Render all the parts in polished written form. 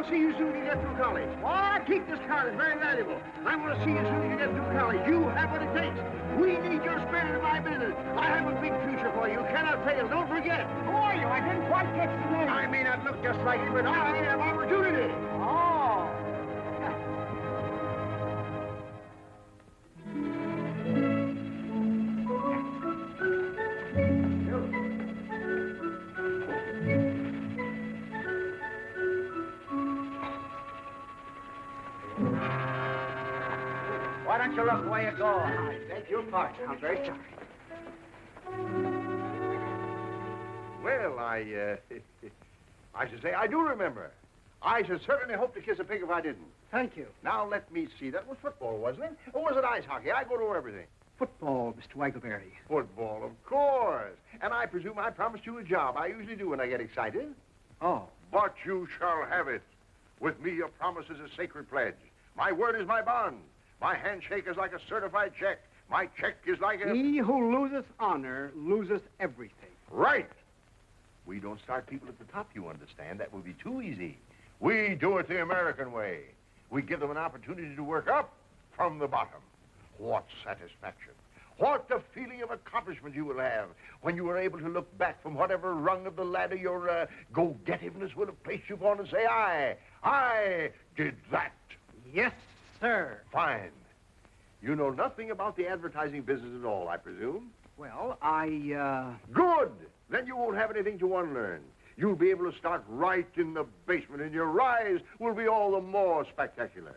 see you soon as you get through college. What? Keep this car. It's very valuable. I want to see you soon as you get through college. You have what it takes. We need your spirit in my business. I have a big future for you. You cannot fail. Don't forget. Who are you? I didn't quite catch the name. I may not look just like you, but I have opportunity. Oh. to look where you go. I beg your pardon. I'm very sorry. Well, I should say I do remember. I should certainly hope to kiss a pig if I didn't. Thank you. Now, let me see. That was football, wasn't it? Or was it ice hockey? I go to everything. Football, Mr. Waggleberry. Football, of course. And I presume I promised you a job. I usually do when I get excited. Oh. But you shall have it. With me, your promise is a sacred pledge. My word is my bond. My handshake is like a certified check. My check is like a... He who loseth honor loseth everything. Right. We don't start people at the top, you understand. That would be too easy. We do it the American way. We give them an opportunity to work up from the bottom. What satisfaction. What the feeling of accomplishment you will have when you are able to look back from whatever rung of the ladder your go-getiveness will have placed you upon and say, I did that. Yes, sir. Fine. You know nothing about the advertising business at all, I presume? Well, Good! Then you won't have anything to unlearn. You'll be able to start right in the basement, and your rise will be all the more spectacular.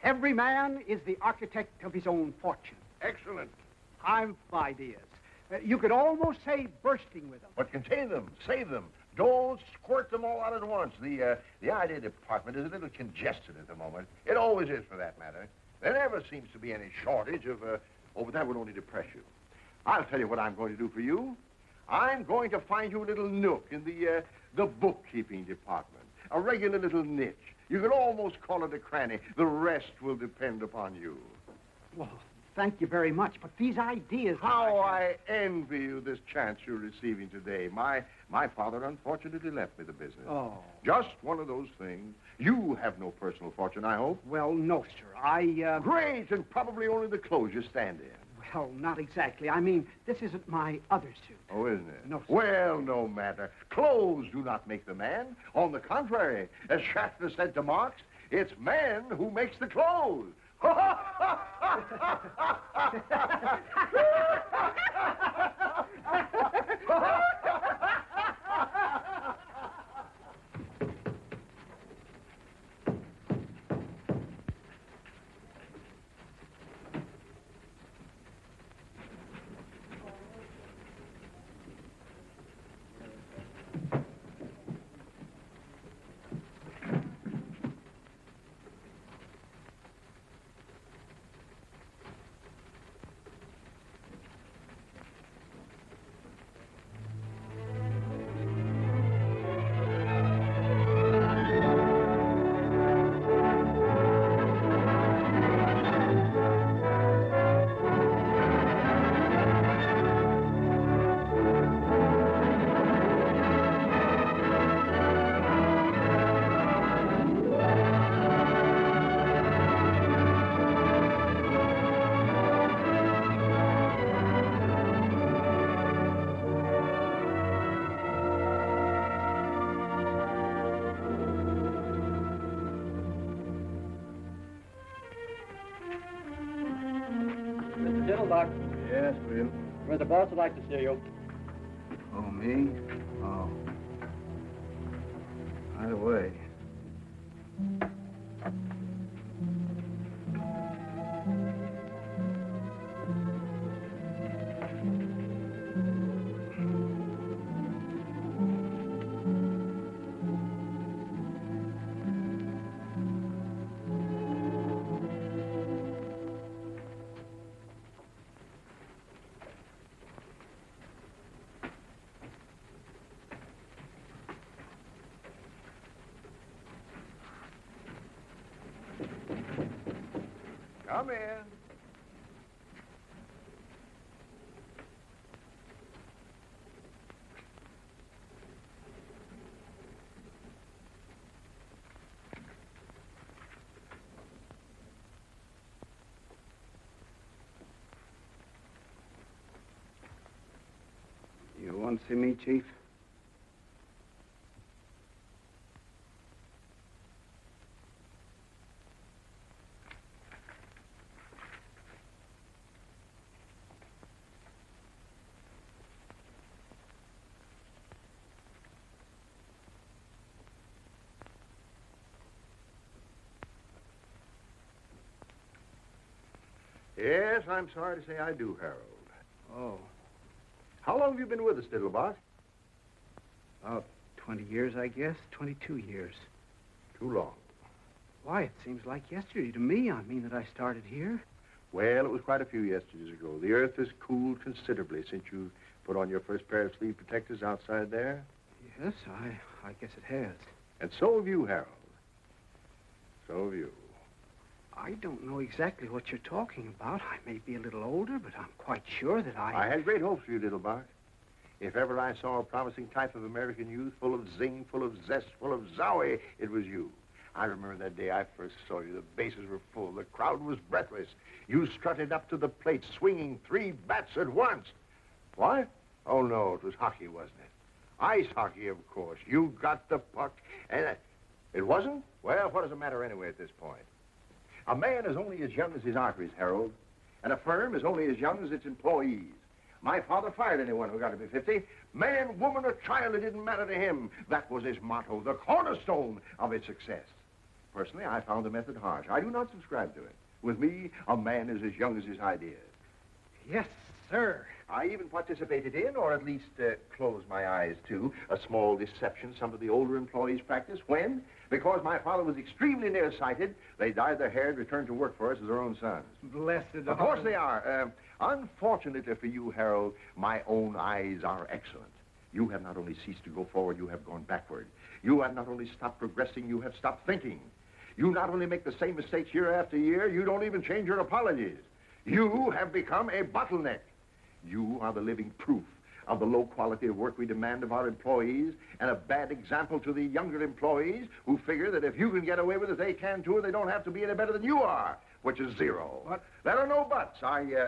Every man is the architect of his own fortune. Excellent. I've ideas. You could almost say bursting with them. But contain them, save them. Don't squirt them all out at once. The idea department is a little congested at the moment. It always is, for that matter. There never seems to be any shortage of, but that would only depress you. I'll tell you what I'm going to do for you. I'm going to find you a little nook in the bookkeeping department. A regular little niche. You could almost call it a cranny. The rest will depend upon you. Well, thank you very much, but these ideas... How I envy you this chance you're receiving today. My father unfortunately left me the business. Oh. Just one of those things. You have no personal fortune, I hope. Well, no, sir. Great, and probably only the clothes you stand in. Well, not exactly. I mean, this isn't my other suit. Oh, isn't it? No, sir. Well, no matter. Clothes do not make the man. On the contrary, as Schaffner said to Marx, it's man who makes the clothes. Diddlebock. Yes, Will. Where the boss would like to see you. Oh, me? Oh. Right away. Come in. You want to see me, Chief? Yes, I'm sorry to say I do, Harold. Oh, How long have you been with us, Diddlebock? about 20 years, I guess. 22 years. Too long. Why, it seems like yesterday to me. I mean that I started here. Well, it was quite a few yesterdays ago. The earth has cooled considerably since you put on your first pair of sleeve protectors outside there. Yes, I guess it has. And so have you, Harold. So have you. I don't know exactly what you're talking about. I may be a little older, but I'm quite sure that I had great hopes for you, Diddlebock. If ever I saw a promising type of American youth, full of zing, full of zest, full of zowie, it was you. I remember that day I first saw you. The bases were full. The crowd was breathless. You strutted up to the plate, swinging 3 bats at once. What? Oh, no, it was hockey, wasn't it? Ice hockey, of course. You got the puck, and it wasn't? Well, what does it matter anyway at this point? A man is only as young as his arteries, Harold, and a firm is only as young as its employees. My father fired anyone who got to be 50. Man, woman, or child, it didn't matter to him. That was his motto, the cornerstone of his success. Personally, I found the method harsh. I do not subscribe to it. With me, a man is as young as his ideas. Yes, sir. I even participated in, or at least closed my eyes to, a small deception some of the older employees practiced when, because my father was extremely nearsighted, they dyed their hair and returned to work for us as their own sons. Blessed Of course they are. Unfortunately for you, Harold, my own eyes are excellent. You have not only ceased to go forward, you have gone backward. You have not only stopped progressing, you have stopped thinking. You not only make the same mistakes year after year, you don't even change your apologies. You have become a bottleneck. You are the living proof of the low quality of work we demand of our employees, and a bad example to the younger employees who figure that if you can get away with it, they can too, and they don't have to be any better than you are, which is zero. What? There are no buts. I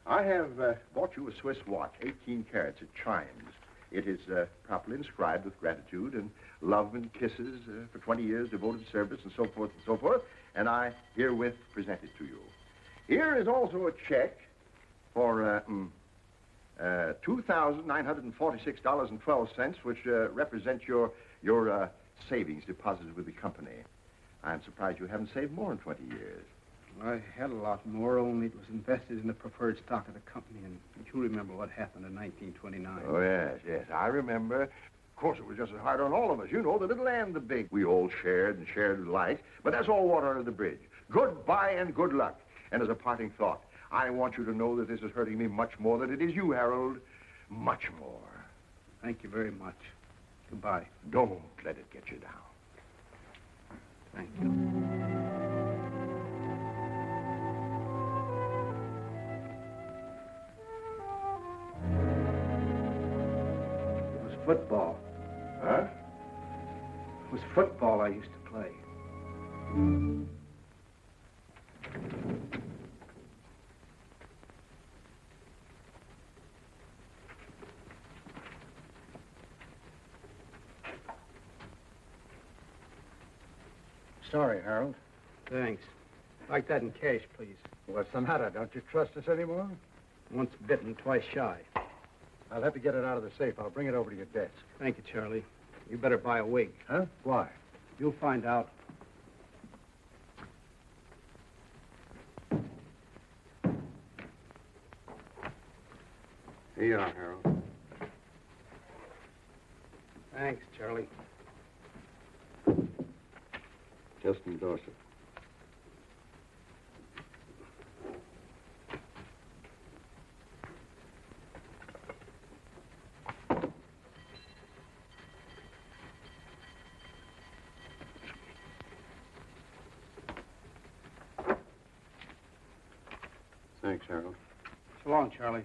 have bought you a Swiss watch, 18 carats. It chimes. It is properly inscribed with gratitude and love and kisses for 20 years devoted service and so forth and so forth, and I herewith present it to you. Here is also a check for $2,946.12, which represents your savings deposited with the company. I'm surprised you haven't saved more in 20 years. I had a lot more, only it was invested in the preferred stock of the company, and you remember what happened in 1929. Oh, yes, I remember. Of course, it was just as hard on all of us. You know, the little and the big. We all shared and shared alike, but that's all water under the bridge. Goodbye and good luck. And as a parting thought, I want you to know that this is hurting me much more than it is you, Harold. Much more. Thank you very much. Goodbye. Don't let it get you down. Thank you. It was football. Huh? It was football I used to play. Sorry, Harold. Thanks. Like that in cash, please. What's the matter? Don't you trust us anymore? Once bitten, twice shy. I'll have to get it out of the safe. I'll bring it over to your desk. Thank you, Charlie. You better buy a wig. Huh? Why? You'll find out. Here you are, Harold. Thanks, Charlie. Just endorse it. Thanks, Harold. So long, Charlie.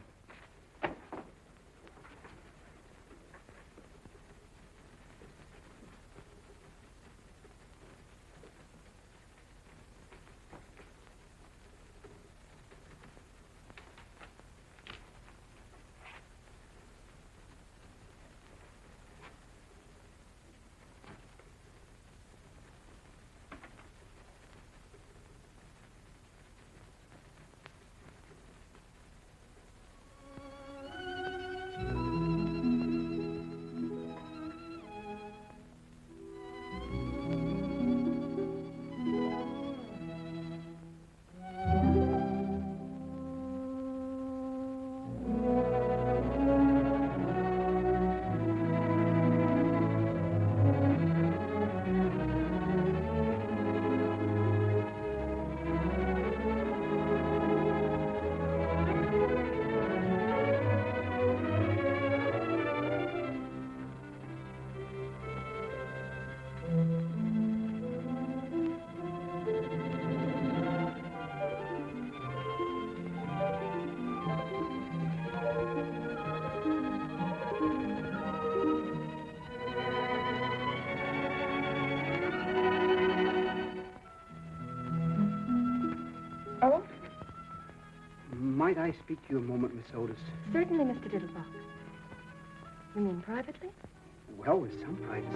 I speak to you a moment, Miss Otis? Certainly, Mr. Diddlebock. You mean privately? Well, with some privacy.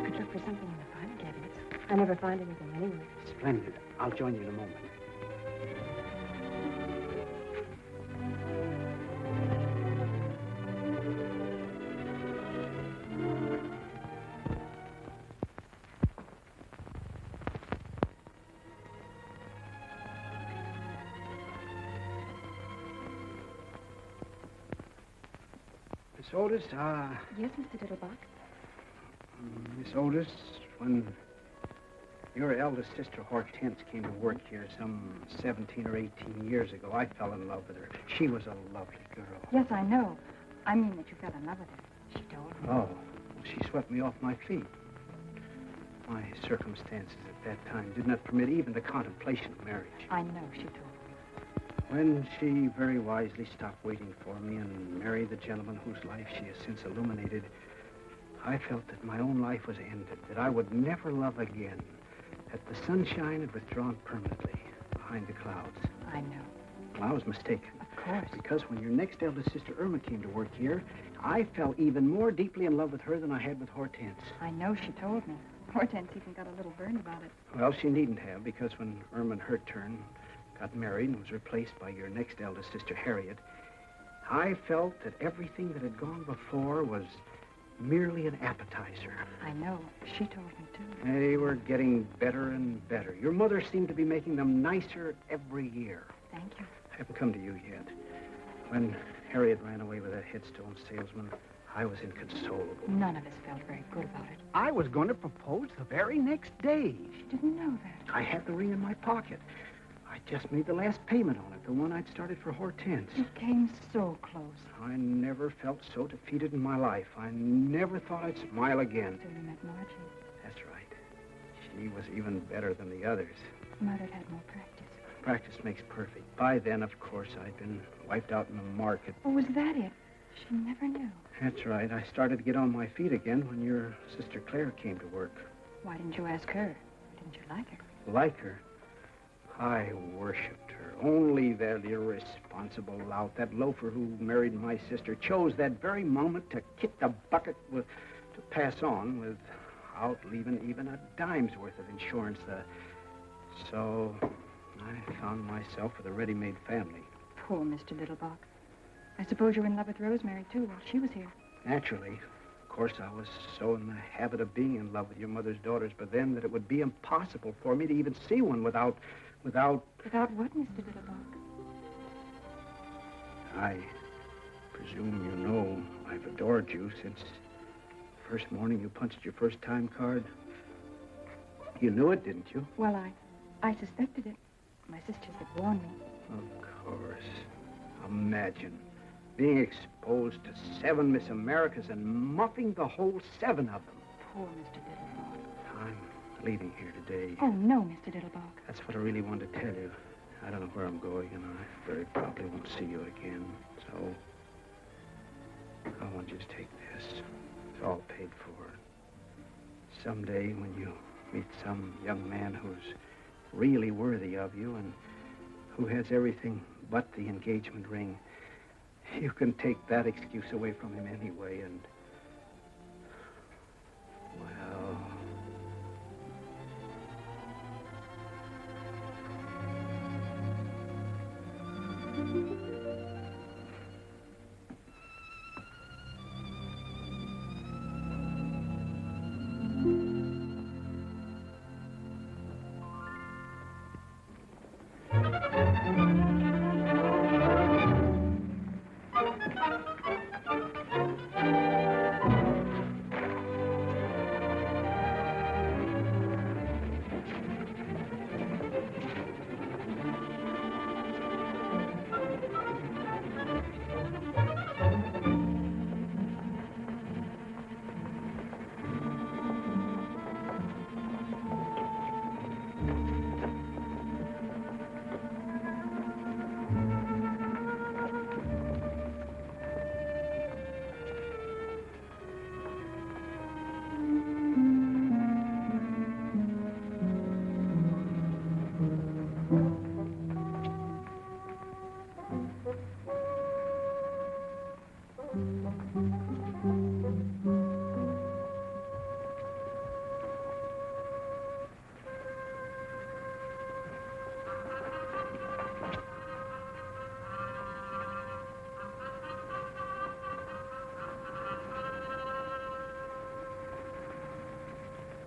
Could look for something in the private cabinets. I never find anything anywhere. Splendid. I'll join you in a moment. Miss Otis, Yes, Mr. Diddlebock. Miss Otis, when your eldest sister, Hortense, came to work here some 17 or 18 years ago, I fell in love with her. She was a lovely girl. Yes, I know. I mean that you fell in love with her. She told me. Oh, she swept me off my feet. My circumstances at that time did not permit even the contemplation of marriage. I know, she told me. When she very wisely stopped waiting for me and married the gentleman whose life she has since illuminated, I felt that my own life was ended, that I would never love again, that the sunshine had withdrawn permanently behind the clouds. I know. Well, I was mistaken. Of course. Because when your next eldest sister, Irma, came to work here, I fell even more deeply in love with her than I had with Hortense. I know, she told me. Hortense even got a little burned about it. Well, she needn't have, because when Irma, in her turn, got married and was replaced by your next eldest sister, Harriet, I felt that everything that had gone before was merely an appetizer. I know. She told me, too. They were getting better and better. Your mother seemed to be making them nicer every year. Thank you. I haven't come to you yet. When Harriet ran away with that headstone salesman, I was inconsolable. None of us felt very good about it. I was going to propose the very next day. She didn't know that. I had the ring in my pocket. I just made the last payment on it, the one I'd started for Hortense. You came so close. I never felt so defeated in my life. I never thought I'd smile again. So you met Margie. That's right. She was even better than the others. Mother had more practice. Practice makes perfect. By then, of course, I'd been wiped out in the market. Oh, was that it? She never knew. That's right. I started to get on my feet again when your sister Claire came to work. Why didn't you ask her? Didn't you like her? Like her? I worshipped her. Only that irresponsible lout, that loafer who married my sister, chose that very moment to kick the bucket to pass on without leaving even a dime's worth of insurance. So I found myself with a ready-made family. Poor Mr. Diddlebock. I suppose you were in love with Rosemary, too, while she was here. Naturally. Of course, I was so in the habit of being in love with your mother's daughters, but then that it would be impossible for me to even see one without... Without what, Mr. Diddlebock? I presume you know I've adored you since the first morning you punched your first time card. You knew it, didn't you? Well, I suspected it. My sisters had warned me. Of course. Imagine being exposed to 7 Miss Americas and muffing the whole 7 of them. Poor Mr. Diddlebock. I'm leaving here today. Oh, no, Mr. Diddlebock. That's what I really wanted to tell you. I don't know where I'm going, and I very probably won't see you again. So, I want you to take this. It's all paid for. Someday, when you meet some young man who's really worthy of you and who has everything but the engagement ring, you can take that excuse away from him anyway, and... well...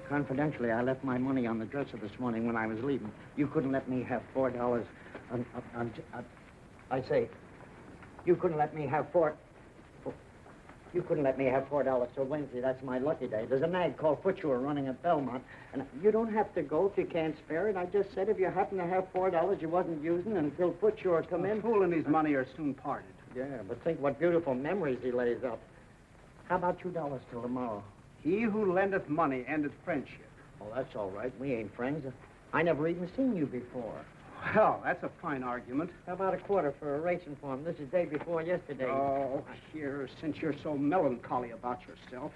Confidentially, I left my money on the dresser this morning when I was leaving. You couldn't let me have $4. I say, you couldn't let me have You couldn't let me have $4 till Wednesday. That's my lucky day. There's a nag called Footsure running at Belmont, and you don't have to go if you can't spare it. I just said if you happen to have $4 you wasn't using until Footsure come in. Fool and his money are soon parted. Yeah, but think what beautiful memories he lays up. How about $2 till tomorrow? He who lendeth money endeth friendship. Oh, that's all right. We ain't friends. I never even seen you before. Well, that's a fine argument. How about a quarter for a racing form? This is day before yesterday. Oh, here, since you're so melancholy about yourself.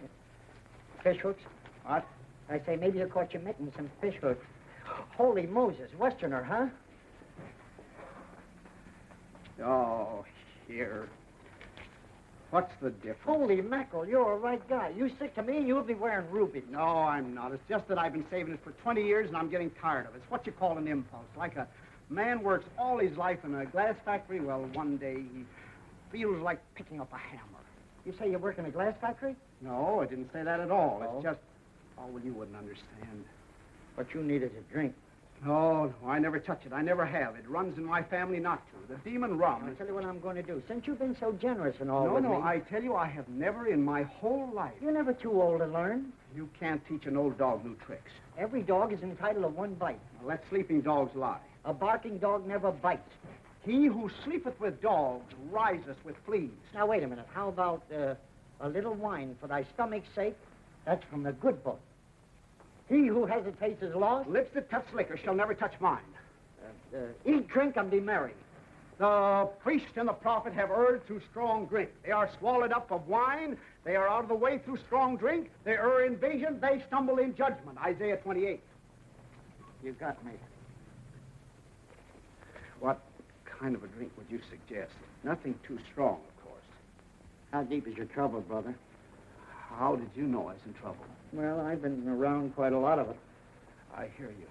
Fish hooks? What? I say, maybe you caught your mitten some fish hooks. Holy Moses, Westerner, huh? Oh, here. What's the difference? Holy mackerel, you're a right guy. You stick to me and you'll be wearing rubies. No, I'm not. It's just that I've been saving it for 20 years and I'm getting tired of it. It's what you call an impulse. Like a man works all his life in a glass factory. Well, one day he feels like picking up a hammer. You say you work in a glass factory? No, I didn't say that at all. Oh. It's just... Oh, well, you wouldn't understand. What you need is a drink. No, I never touch it. I never have. It runs in my family not to. The demon rum. I'll tell you what I'm going to do. Since you've been so generous and all with me... No, I tell you, I have never in my whole life... You're never too old to learn. You can't teach an old dog new tricks. Every dog is entitled to one bite. Now, let sleeping dogs lie. A barking dog never bites. He who sleepeth with dogs riseth with fleas. Now, wait a minute. How about a little wine for thy stomach's sake? That's from the good book. He who hesitates is lost. Lips that touch liquor shall never touch mine. Eat, drink, and be merry. The priest and the prophet have erred through strong drink. They are swallowed up of wine. They are out of the way through strong drink. They err in vision. They stumble in judgment. Isaiah 28. You got me. What kind of a drink would you suggest? Nothing too strong, of course. How deep is your trouble, brother? How did you know I was in trouble? Well, I've been around quite a lot of it. I hear you.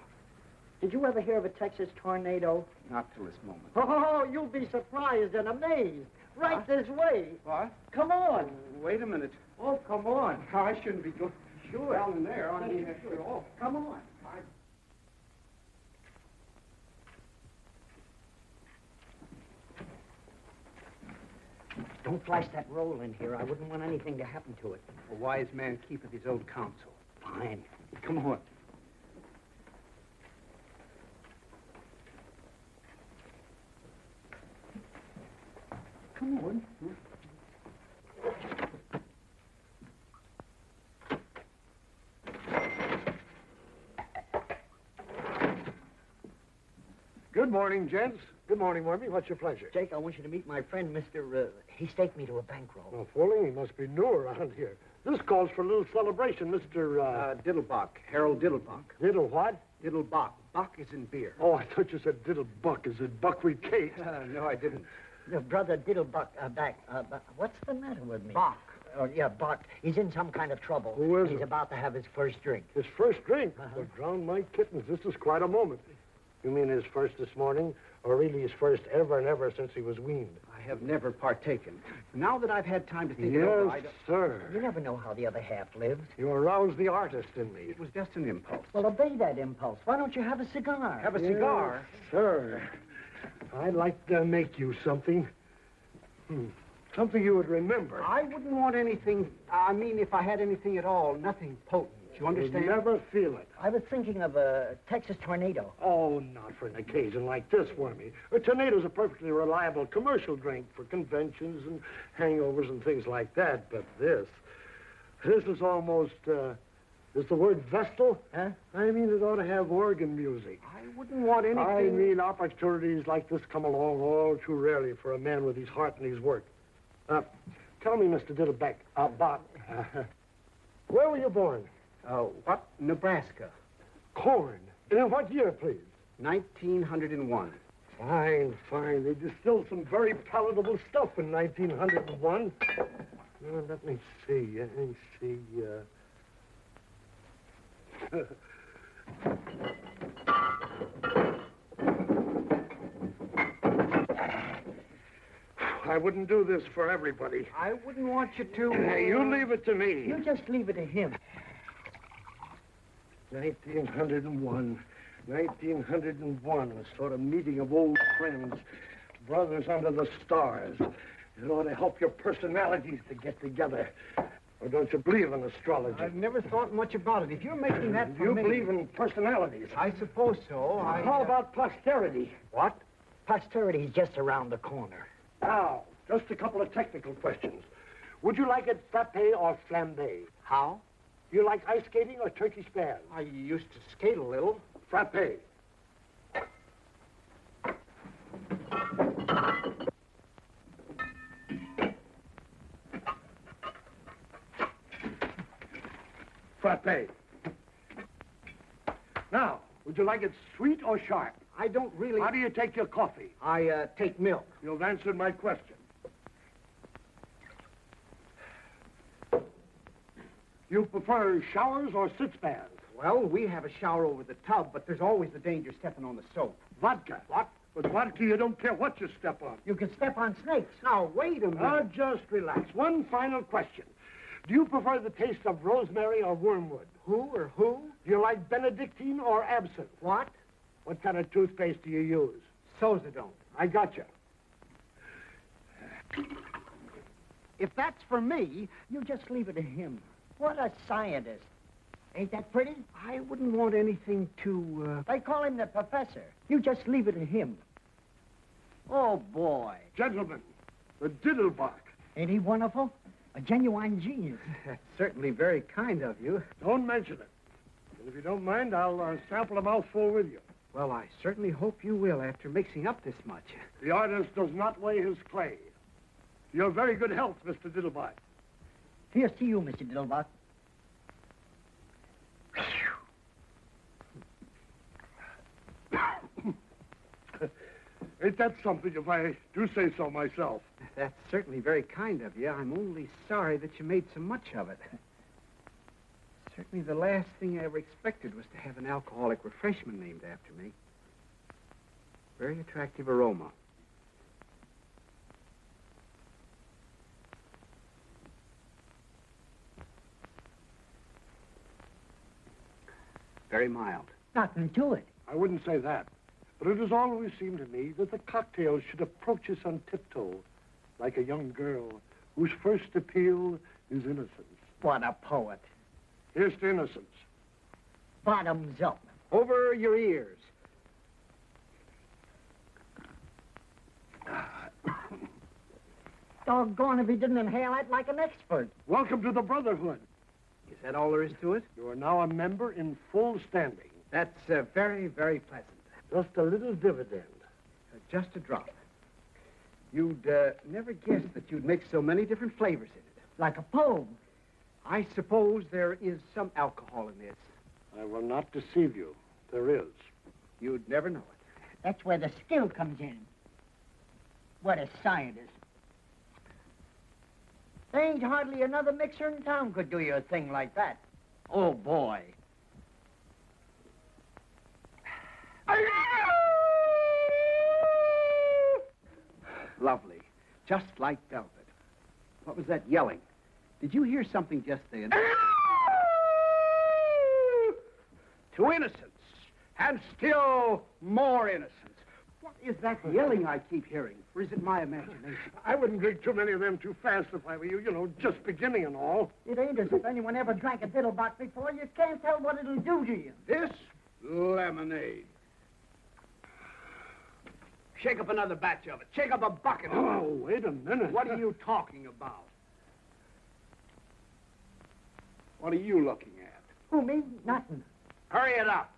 Did you ever hear of a Texas tornado? Not till this moment. Oh, you'll be surprised and amazed. Right this way. What? Come on. Wait a minute. Oh, come on. I shouldn't be going Sure. down in there. I mean, Sure. oh, Come on. Don't flash that roll in here. I wouldn't want anything to happen to it. A wise man keepeth his own counsel. Fine. Come on. Come on. Good morning, gents. Good morning, Wormy. What's your pleasure? Jake, I want you to meet my friend, Mr. He staked me to a bankroll. Oh, fooling. He must be new around here. This calls for a little celebration, Mr. Diddlebock. Harold Diddlebock. Diddle what? Diddlebock. Buck is in beer. Oh, I thought you said Diddlebuck. Is it buckwheat cake? No, I didn't. Brother Diddlebuck, back. What's the matter with me? Bach. Oh, yeah, Bach. He's in some kind of trouble. Who is He's it? about to have his first drink. His first drink? Uh-huh. Well, drown my kittens. This is quite a moment. You mean his first this morning? Or really his first ever and ever since he was weaned? I have never partaken. Now that I've had time to think it Yes, over, You sir. never know how the other half lives. You aroused the artist in me. it was just an impulse. Well, obey that impulse. Why don't you have a cigar? Have a cigar? Yes, sir. I'd like to make you something. Something you would remember. I wouldn't want anything, I mean, if I had anything at all, nothing potent. You understand? You'd never feel it. I was thinking of a Texas tornado. Oh, not for an occasion like this, Wormy. A tornado's a perfectly reliable commercial drink for conventions and hangovers and things like that. But this is almost, is the word Vestal? Huh? I mean, it ought to have organ music. I wouldn't want anything... I mean, opportunities like this come along all too rarely for a man with his heart and his work. Tell me, Mr. Diddleback, Bach, where were you born? What? Nebraska. Corn. And in what year, please? 1901. Fine, fine. They distilled some very palatable stuff in 1901. Let me see. I wouldn't do this for everybody. I wouldn't want you to. You leave it to me. You just leave it to him. 1901. 1901, a sort of meeting of old friends, brothers under the stars. It ought to help your personalities to get together. Or don't you believe in astrology? I've never thought much about it. If you're making that for You me... believe in personalities? I suppose so. How about posterity? What? Posterity's just around the corner. Now, just a couple of technical questions. Would you like it frappe or flambé? How? Do you like ice skating or turkey spans? I used to skate a little. Frappe. Frappe. Now, would you like it sweet or sharp? I don't really... How do you take your coffee? I take milk. You've answered my question. You prefer showers or sit-spans? Well, we have a shower over the tub, but there's always the danger stepping on the soap. Vodka. What? With vodka, you don't care what you step on. You can step on snakes. Now, wait a minute. Now, just relax. One final question. Do you prefer the taste of rosemary or wormwood? Who or who? Do you like Benedictine or absinthe? What? What kind of toothpaste do you use? Sozadone. I got you. If that's for me, you just leave it to him. What a scientist. Ain't that pretty? I wouldn't want anything to, They call him the professor. You just leave it to him. Oh, boy. Gentlemen, the Diddlebock. Ain't he wonderful? A genuine genius. That's certainly very kind of you. Don't mention it. And if you don't mind, I'll sample a mouthful with you. Well, I certainly hope you will after mixing up this much. The artist does not weigh his clay. To your very good health, Mr. Diddlebock. Here's to you, Mr. Diddlebock. Ain't that something if I do say so myself? That's certainly very kind of you. I'm only sorry that you made so much of it. Certainly the last thing I ever expected was to have an alcoholic refreshment named after me. Very attractive aroma. Very mild. Nothing to it. I wouldn't say that. But it has always seemed to me that the cocktail should approach us on tiptoe, like a young girl whose first appeal is innocence. What a poet. Here's to innocence. Bottoms up. Over your ears. Doggone if he didn't inhale that like an expert. Welcome to the Brotherhood. Is that all there is to it? You are now a member in full standing. That's very, very pleasant. Just a little dividend. Just a drop. You'd never guess that you'd make so many different flavors in it. Like a poem. I suppose there is some alcohol in this. I will not deceive you. There is. You'd never know it. That's where the skill comes in. What a scientist. There ain't hardly another mixer in town could do you a thing like that. Oh, boy. Lovely. Just like velvet. What was that yelling? Did you hear something just then? To innocence. And still more innocence. What is that yelling I keep hearing? Or is it my imagination? I wouldn't drink too many of them too fast if I were you. You know, just beginning and all. It ain't as if anyone ever drank a Diddlebock before. You can't tell what it'll do to you. This lemonade. Shake up another batch of it. Shake up a bucket of it. Oh, wait a minute. What are you talking about? What are you looking at? Who, me? Nothing. Hurry it up.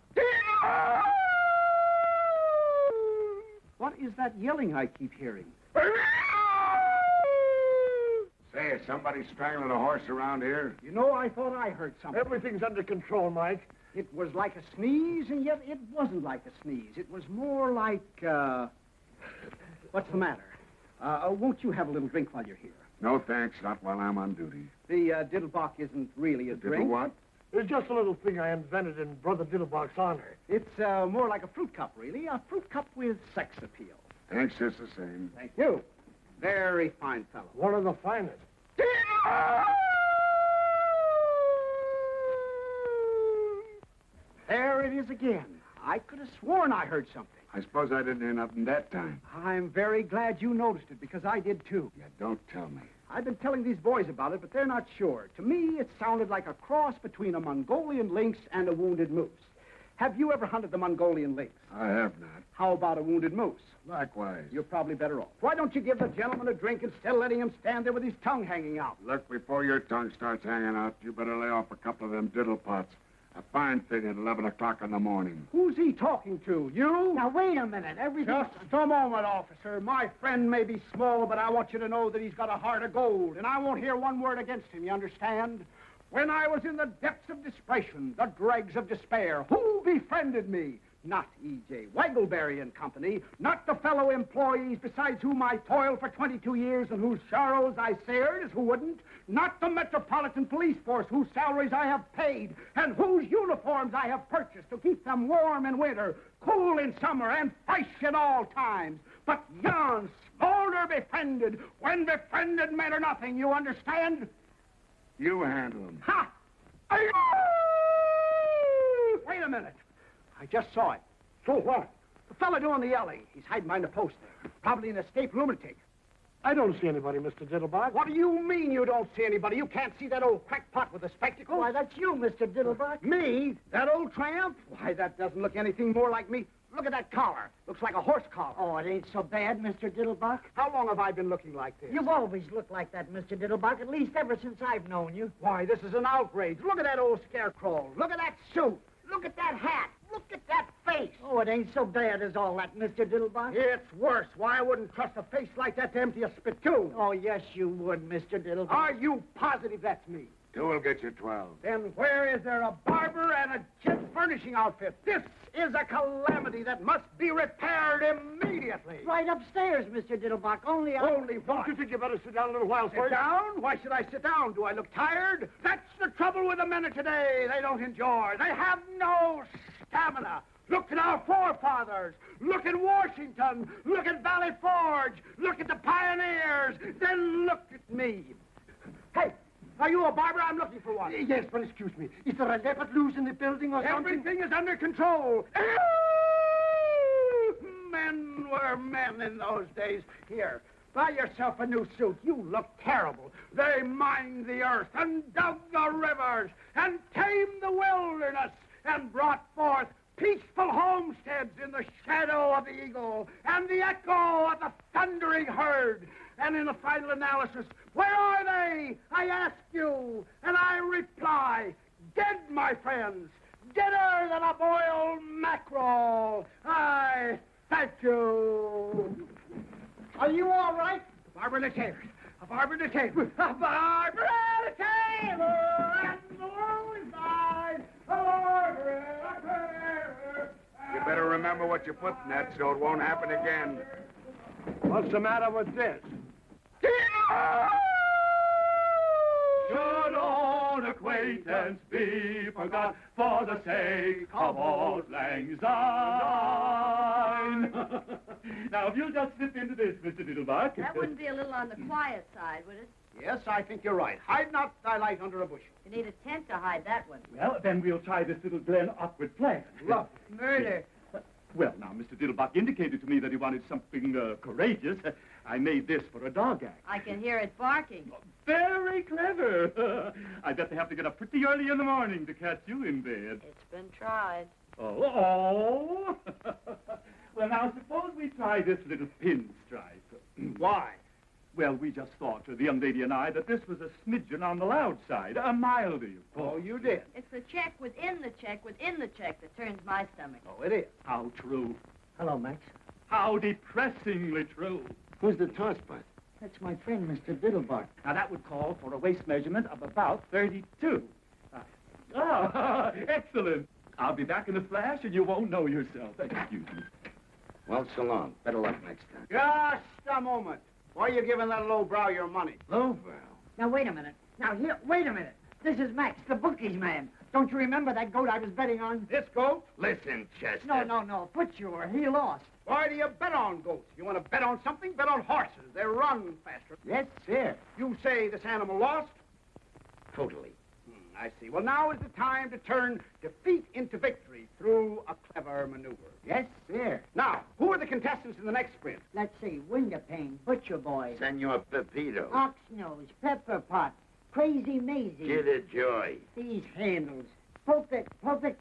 What is that yelling I keep hearing? Say, is somebody strangling a horse around here? You know, I thought I heard something. Everything's under control, Mike. It was like a sneeze, and yet it wasn't like a sneeze. It was more like, what's the matter? Won't you have a little drink while you're here? No, thanks. Not while I'm on duty. The Diddlebock isn't really a drink. Diddle what? It's just a little thing I invented in Brother Diddlebock's honor. It's more like a fruit cup, really. A fruit cup with sex appeal. Thanks, just the same. Thank you. Very fine fellow. One of the finest. There it is again. I could have sworn I heard something. I suppose I didn't hear nothing that time. I'm very glad you noticed it, because I did too. Yeah, don't tell me. I've been telling these boys about it, but they're not sure. To me, it sounded like a cross between a Mongolian lynx and a wounded moose. Have you ever hunted the Mongolian lynx? I have not. How about a wounded moose? Likewise. You're probably better off. Why don't you give the gentleman a drink instead of letting him stand there with his tongue hanging out? Look, before your tongue starts hanging out, you better lay off a couple of them diddle pots. A fine thing at 11 o'clock in the morning. Who's he talking to? You? Now, wait a minute. Everything... Just a moment, officer. My friend may be small, but I want you to know that he's got a heart of gold, and I won't hear one word against him, you understand? When I was in the depths of desperation, the dregs of despair, who befriended me? Not E.J. Waggleberry and Company, not the fellow employees besides whom I toiled for 22 years and whose sorrows I shared as who wouldn't, not the Metropolitan Police Force whose salaries I have paid and whose uniforms I have purchased to keep them warm in winter, cool in summer, and fresh at all times, but yon smolder befriended, when befriended matter nothing, you understand? You handle him. Ha! Wait a minute. I just saw it. So what? The fella doing the yelling. He's hiding behind a post there. Probably an escaped lunatic. I don't see anybody, Mr. Diddlebock. What do you mean you don't see anybody? You can't see that old crackpot with the spectacles? Why, that's you, Mr. Diddlebock. Me? That old tramp? Why, that doesn't look anything more like me. Look at that collar. Looks like a horse collar. Oh, it ain't so bad, Mr. Diddlebock. How long have I been looking like this? You've always looked like that, Mr. Diddlebock, at least ever since I've known you. Why, this is an outrage. Look at that old scarecrow. Look at that suit. Look at that hat. Look at that face. Oh, it ain't so bad as all that, Mr. Diddlebock. It's worse. Why, I wouldn't trust a face like that to empty a spittoon. Oh, yes, you would, Mr. Diddlebock. Are you positive that's me? 2 will get you 12. Then where is there a barber and a gent furnishing outfit? This is a calamity that must be repaired immediately. Right upstairs, Mr. Diddlebock. Only what? Don't you think you better sit down a little while Sit first? down? Why should I sit down? Do I look tired? That's the trouble with the men of today. They don't enjoy. They have no stamina. Look at our forefathers. Look at Washington. Look at Valley Forge. Look at the pioneers. Then look at me. Hey, are you a barber? I'm looking for one. Yes, but excuse me. Is there a leopard loose in the building or something? Everything is under control. Men were men in those days. Here, buy yourself a new suit. You look terrible. They mined the earth and dug the rivers and tamed the wilderness and brought forth peaceful homesteads in the shadow of the eagle and the echo of the thundering herd. And in the final analysis, where are they? I ask you, and I reply, dead, my friends, deader than a boiled mackerel. I thank you. Are you all right? A barber and a tailor. A barber and a tailor. A barber and a tailor. And the world is mine. A barber and a tailor. You better remember what you put in that so it won't happen again. What's the matter with this? Should old acquaintance be forgot for the sake of old lang syne? Now, if you'll just slip into this, Mr. Diddlebock. That wouldn't be a little on the quiet side, would it? Yes, I think you're right. Hide not thy light under a bushel. You need a tent to hide that one. Well, then we'll try this little Glen Upward plan. Love. Murder. Well, now, Mr. Diddlebock indicated to me that he wanted something courageous. I made this for a dog act. I can hear it barking. Very clever. I bet they have to get up pretty early in the morning to catch you in bed. It's been tried. Oh. Well, now, suppose we try this little pinstripe. Why? Well, we just thought, the young lady and I, that this was a smidgen on the loud side, a mildy, of course. Oh, you did? It's the check within the check within the check that turns my stomach. Oh, it is. How true. Hello, Max. How depressingly true. Who's the tosspot? That's my friend, Mr. Diddlebock. Now, that would call for a waist measurement of about 32. Excellent. I'll be back in a flash, and you won't know yourself. Excuse me. Well, so long. Better luck next time. Just a moment. Why are you giving that lowbrow your money? Lowbrow? Now, wait a minute. Now, here, wait a minute. This is Max, the bookie's man. Don't you remember that goat I was betting on? This goat? Listen, Chester. No. Butcher, he lost. Why do you bet on goats? You want to bet on something? Bet on horses. They run faster. Yes, sir. You say this animal lost? Totally. I see. Well, now is the time to turn defeat into victory through a clever maneuver. Yes, sir. Now, who are the contestants in the next sprint? Let's see. Window-pane, Butcher Boy, Senor Pepito. Ox-Nose, Pepper Pot, Crazy Maisie. Kid Joy. These handles. Polka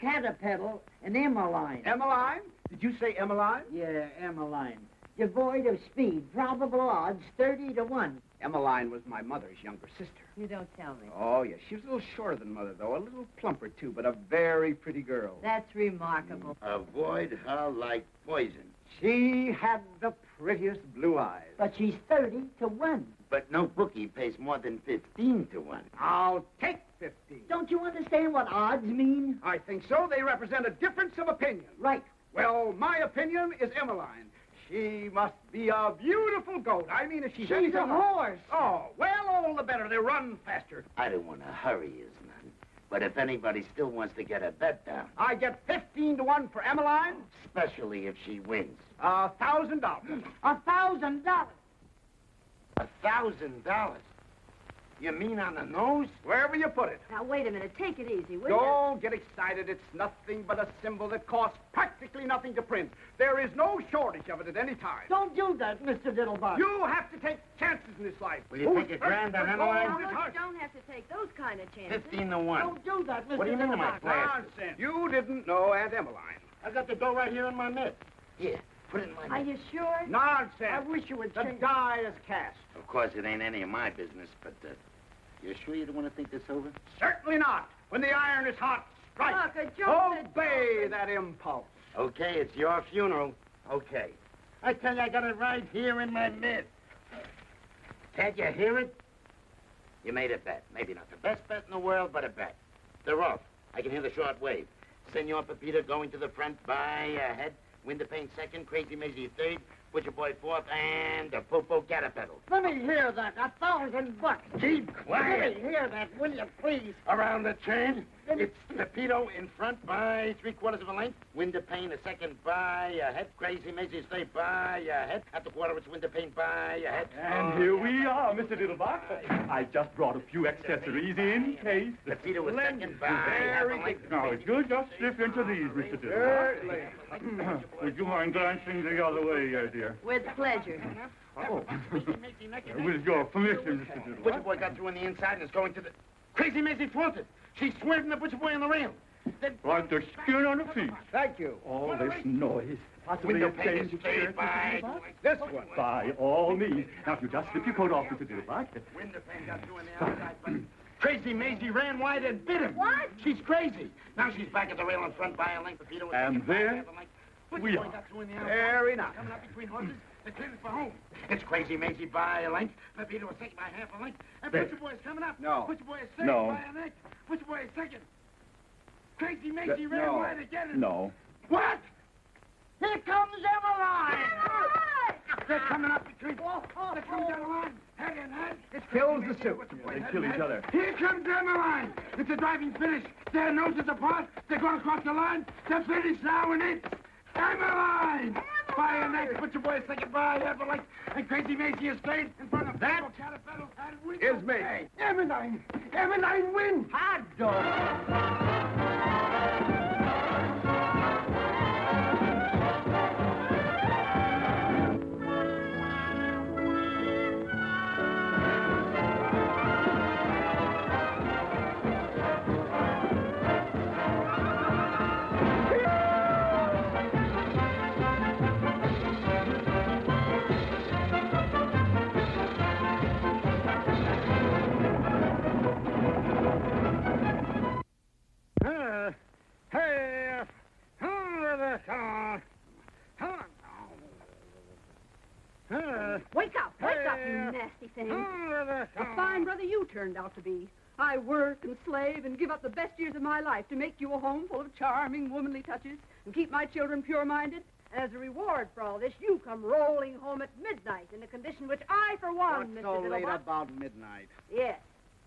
Caterpillar and Emmeline. Emmeline? Did you say Emmeline? Yeah, Emmeline. Devoid of speed. Probable odds 30 to 1. Emmeline was my mother's younger sister. You don't tell me. Oh, yes. She was a little shorter than Mother, though. A little plumper, too, but a very pretty girl. That's remarkable. Avoid her like poison. She had the prettiest blue eyes. But she's 30 to 1. But no bookie pays more than 15 to 1. I'll take 15. Don't you understand what odds mean? I think so. They represent a difference of opinion. Right. Well, my opinion is Emmeline. She must be a beautiful goat. I mean, if she's anything a horse. Oh, well, all the better. They run faster. I don't want to hurry you, none. But if anybody still wants to get a bet down, I get 15 to 1 for Emmeline. especially if she wins. $1,000. $1,000. $1,000? You mean on the nose? Wherever you put it. Now, wait a minute. Take it easy, will you? Don't get excited. It's nothing but a symbol that costs practically nothing to print. There is no shortage of it at any time. Don't do that, Mr. Diddlebock. You have to take chances in this life. Will you take a grand on Emmeline? Now, look, you don't have to take those kind of chances. 15 to 1. Don't do that, Mr. What do you mean, am I Diddlebock. flashed? Nonsense. You didn't know Aunt Emmeline. I got the dough right here in my mitt. Here, put it in my Are mitt. you sure? Nonsense. I wish you would The change. die is cast. Of course, it ain't any of my business, but you sure you don't want to think this over? Certainly not. When the iron is hot, strike. Look, a joke. Obey that impulse. Okay, it's your funeral. Okay. I tell you, I got it right here in my mitt. Can't you hear it? You made a bet. Maybe not the best bet in the world, but a bet. They're off. I can hear the short wave. Senor Pepito going to the front by ahead. Window-pane second. Crazy Maisie third. Butcher Boy fourth. And the Popo Caterpillar. Let me hear that. $1,000. Keep Let quiet. me hear that, will you, please? Around the chain. It's Pepito in front by 3/4 of a length. Window-pane a second by ahead. Crazy Maisie's third by ahead. At the quarter, it's window-pane by ahead. And here we are, Mr. Diddlebock. I just brought a few accessories in case. Pepito was second by half a length. Now, if you'll just slip into these, Mr. Diddlebock. Would you mind glancing the other way, dear? With pleasure. Oh. With your permission, Mr. Diddlebock. Butcher Boy got through on the inside and is going to the... Crazy Maisie fronted. She's swerving the Butcher Boy on the rail. Like the skin on the feet. Thank you. All this noise. Possibly a Window-pane change is of straight shirt, by... Mr. Diddlebock? This one. By all means. Now, if you just slip your coat off, Mr. Diddlebock. Window-pane got through on the outside, but... Crazy Maisie ran wide and bit him. What? She's crazy. Now she's back at the rail in front by a length. Pepito was And second by there half a length. Butcher we Boy are. got through in the outside. Very nice. Coming up between horses. They're clearing for home. It's Crazy Maisie by a length. Pepito was second by half a length. And There. Butcher Boy's coming up. No. Butcher Boy is second No. by a length. Butcher Boy is second. Crazy Maisie ran No. wide again. And... No. What? Here comes Emmeline. They're coming up between... They're coming down the line. Head in head. It's Kills Crazy the Maisie, suit. Butcher Boy, They head kill in each head. other. Here comes Emmeline. It's a driving finish. Their noses apart. They're going across the line. They're finished now, and it's Emmeline. By a neck, Butcher Boy is second by half a length, and Crazy Maisie is third in front of that. Caterpillar and Is me. Emmeline. Emmeline wins. Hot dog. Wake up, you nasty thing. A fine brother you turned out to be. I work and slave and give up the best years of my life to make you a home full of charming, womanly touches and keep my children pure-minded. And as a reward for all this, you come rolling home at midnight in a condition which I, for one, What's Mr. so late Diddlebock... about midnight? Yes.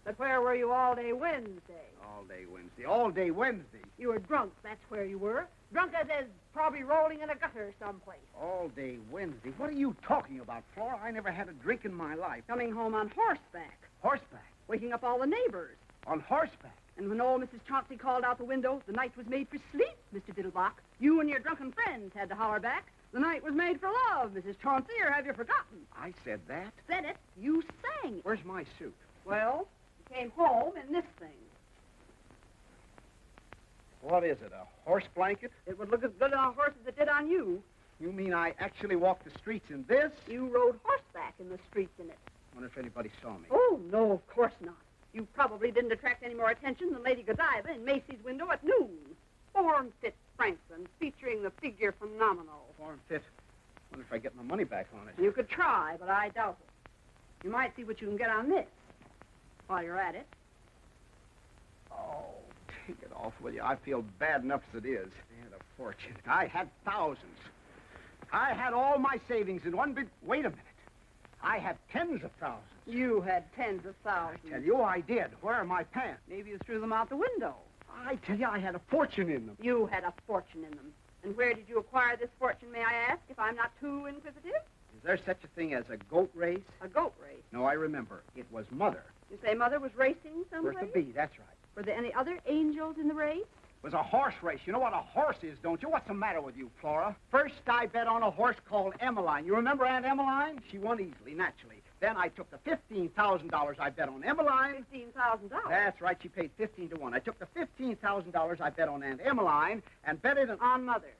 But where were you all day Wednesday? All day Wednesday. All day Wednesday. You were drunk, that's where you were. Drunk as probably rolling in a gutter someplace. All day Wednesday. What are you talking about, Flora? I never had a drink in my life. Coming home on horseback. Horseback? Waking up all the neighbors. On horseback? And when old Mrs. Chauncey called out the window, the night was made for sleep, Mr. Diddlebock. You and your drunken friends had to holler back. The night was made for love, Mrs. Chauncey, or have you forgotten? I said that? Said it. You sang it. Where's my suit? Well, you came home in this thing. What is it, a horse blanket? It would look as good on a horse as it did on you. You mean I actually walked the streets in this? You rode horseback in the streets in it. Wonder if anybody saw me. Oh, no, of course not. You probably didn't attract any more attention than Lady Godiva in Macy's window at noon. Form-fit Franklin, featuring the figure phenomenal. Form fit. Wonder if I get my money back on it. You could try, but I doubt it. You might see what you can get on this while you're at it. Oh, take it off, will you? I feel bad enough as it is. I had a fortune. I had thousands. I had all my savings in one big... Wait a minute. I had tens of thousands. You had tens of thousands. I tell you, I did. Where are my pants? Maybe you threw them out the window. I tell you, I had a fortune in them. You had a fortune in them. And where did you acquire this fortune, may I ask, if I'm not too inquisitive? Is there such a thing as a goat race? A goat race. No, I remember. It was Mother. You say Mother was racing someplace? Bertha B., that's right. Were there any other angels in the race? It was a horse race. You know what a horse is, don't you? What's the matter with you, Flora? First, I bet on a horse called Emmeline. You remember Aunt Emmeline? She won easily, naturally. Then I took the $15,000 I bet on Emmeline. $15,000? That's right. She paid 15 to 1. I took the $15,000 I bet on Aunt Emmeline and bet it on Mother.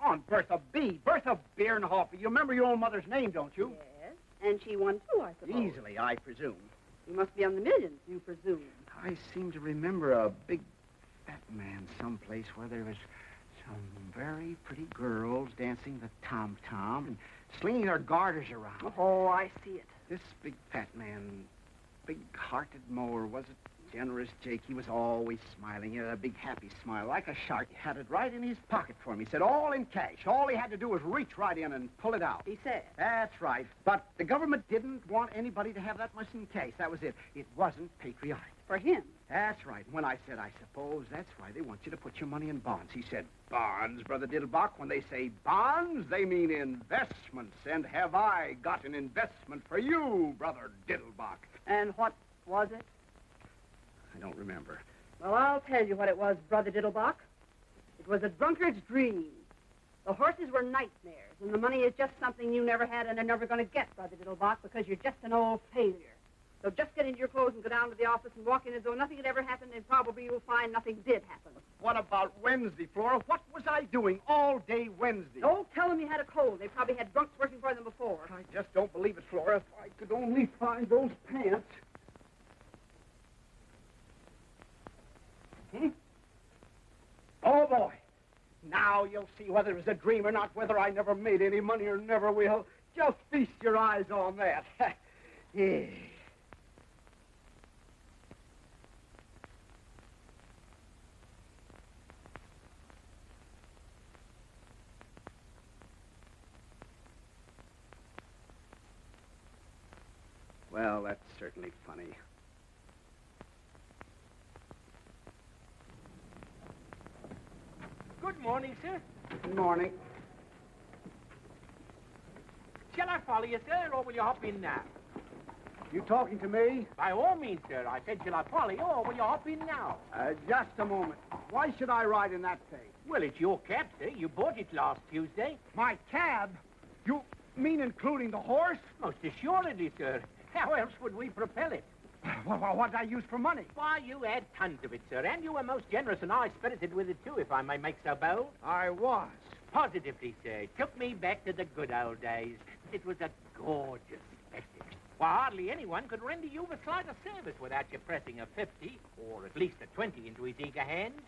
On Bertha B. Bertha Bierhofer. You remember your own mother's name, don't you? Yes. And she won too, I suppose. Easily, I presume. You must be on the millions, you presume. I seem to remember a big fat man someplace where there was some very pretty girls dancing the tom-tom and slinging their garters around. Oh, I see it. This big fat man, big-hearted mower, was it? Generous Jake, he was always smiling. He had a big happy smile, like a shark. He had it right in his pocket for me. He said, all in cash. All he had to do was reach right in and pull it out. He said. That's right. But the government didn't want anybody to have that much in cash. That was it. It wasn't patriotic. For him? That's right. When I said, I suppose that's why they want you to put your money in bonds. He said, bonds, Brother Diddlebock. When they say bonds, they mean investments. And have I got an investment for you, Brother Diddlebock? And what was it? I don't remember. Well, I'll tell you what it was, Brother Diddlebock. It was a drunkard's dream. The horses were nightmares, and the money is just something you never had and are never going to get, Brother Diddlebock, because you're just an old failure. So just get into your clothes and go down to the office and walk in as though nothing had ever happened, and probably you'll find nothing did happen. What about Wednesday, Flora? What was I doing all day Wednesday? Don't tell them you had a cold. They probably had drunks working for them before. I just don't believe it, Flora. If I could only find those pants. Oh, boy. Now you'll see whether it was a dream or not, whether I never made any money or never will. Just feast your eyes on that. Yeah. Well, that's certainly funny. Good morning, sir. Good morning. Shall I follow you, sir, or will you hop in now? You talking to me? By all means, sir. I said, shall I follow you, or will you hop in now? Just a moment. Why should I ride in that thing? Well, it's your cab, sir. You bought it last Tuesday. My cab? You mean including the horse? Most assuredly, sir. How else would we propel it? What did I use for money? Why, you had tons of it, sir, and you were most generous and high-spirited with it, too, if I may make so bold. I was. Positively, sir. It took me back to the good old days. It was a gorgeous spectacle. Why, hardly anyone could render you the slightest service without you pressing a 50, or at least a 20 into his eager hands.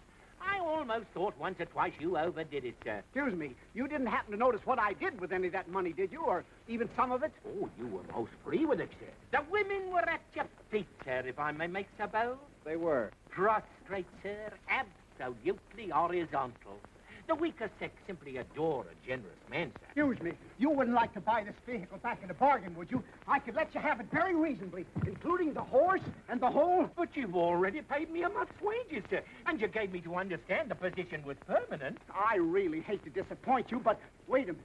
I almost thought once or twice you overdid it, sir. Excuse me, you didn't happen to notice what I did with any of that money, did you? Or even some of it? Oh, you were most free with it, sir. The women were at your feet, sir, if I may make so bold. They were. Prostrate, sir, absolutely horizontal. The weaker sex simply adore a generous man, sir. Excuse me. You wouldn't like to buy this vehicle back in the bargain, would you? I could let you have it very reasonably, including the horse and the whole... But you've already paid me a month's wages, sir. And you gave me to understand the position was permanent. I really hate to disappoint you, but wait a minute.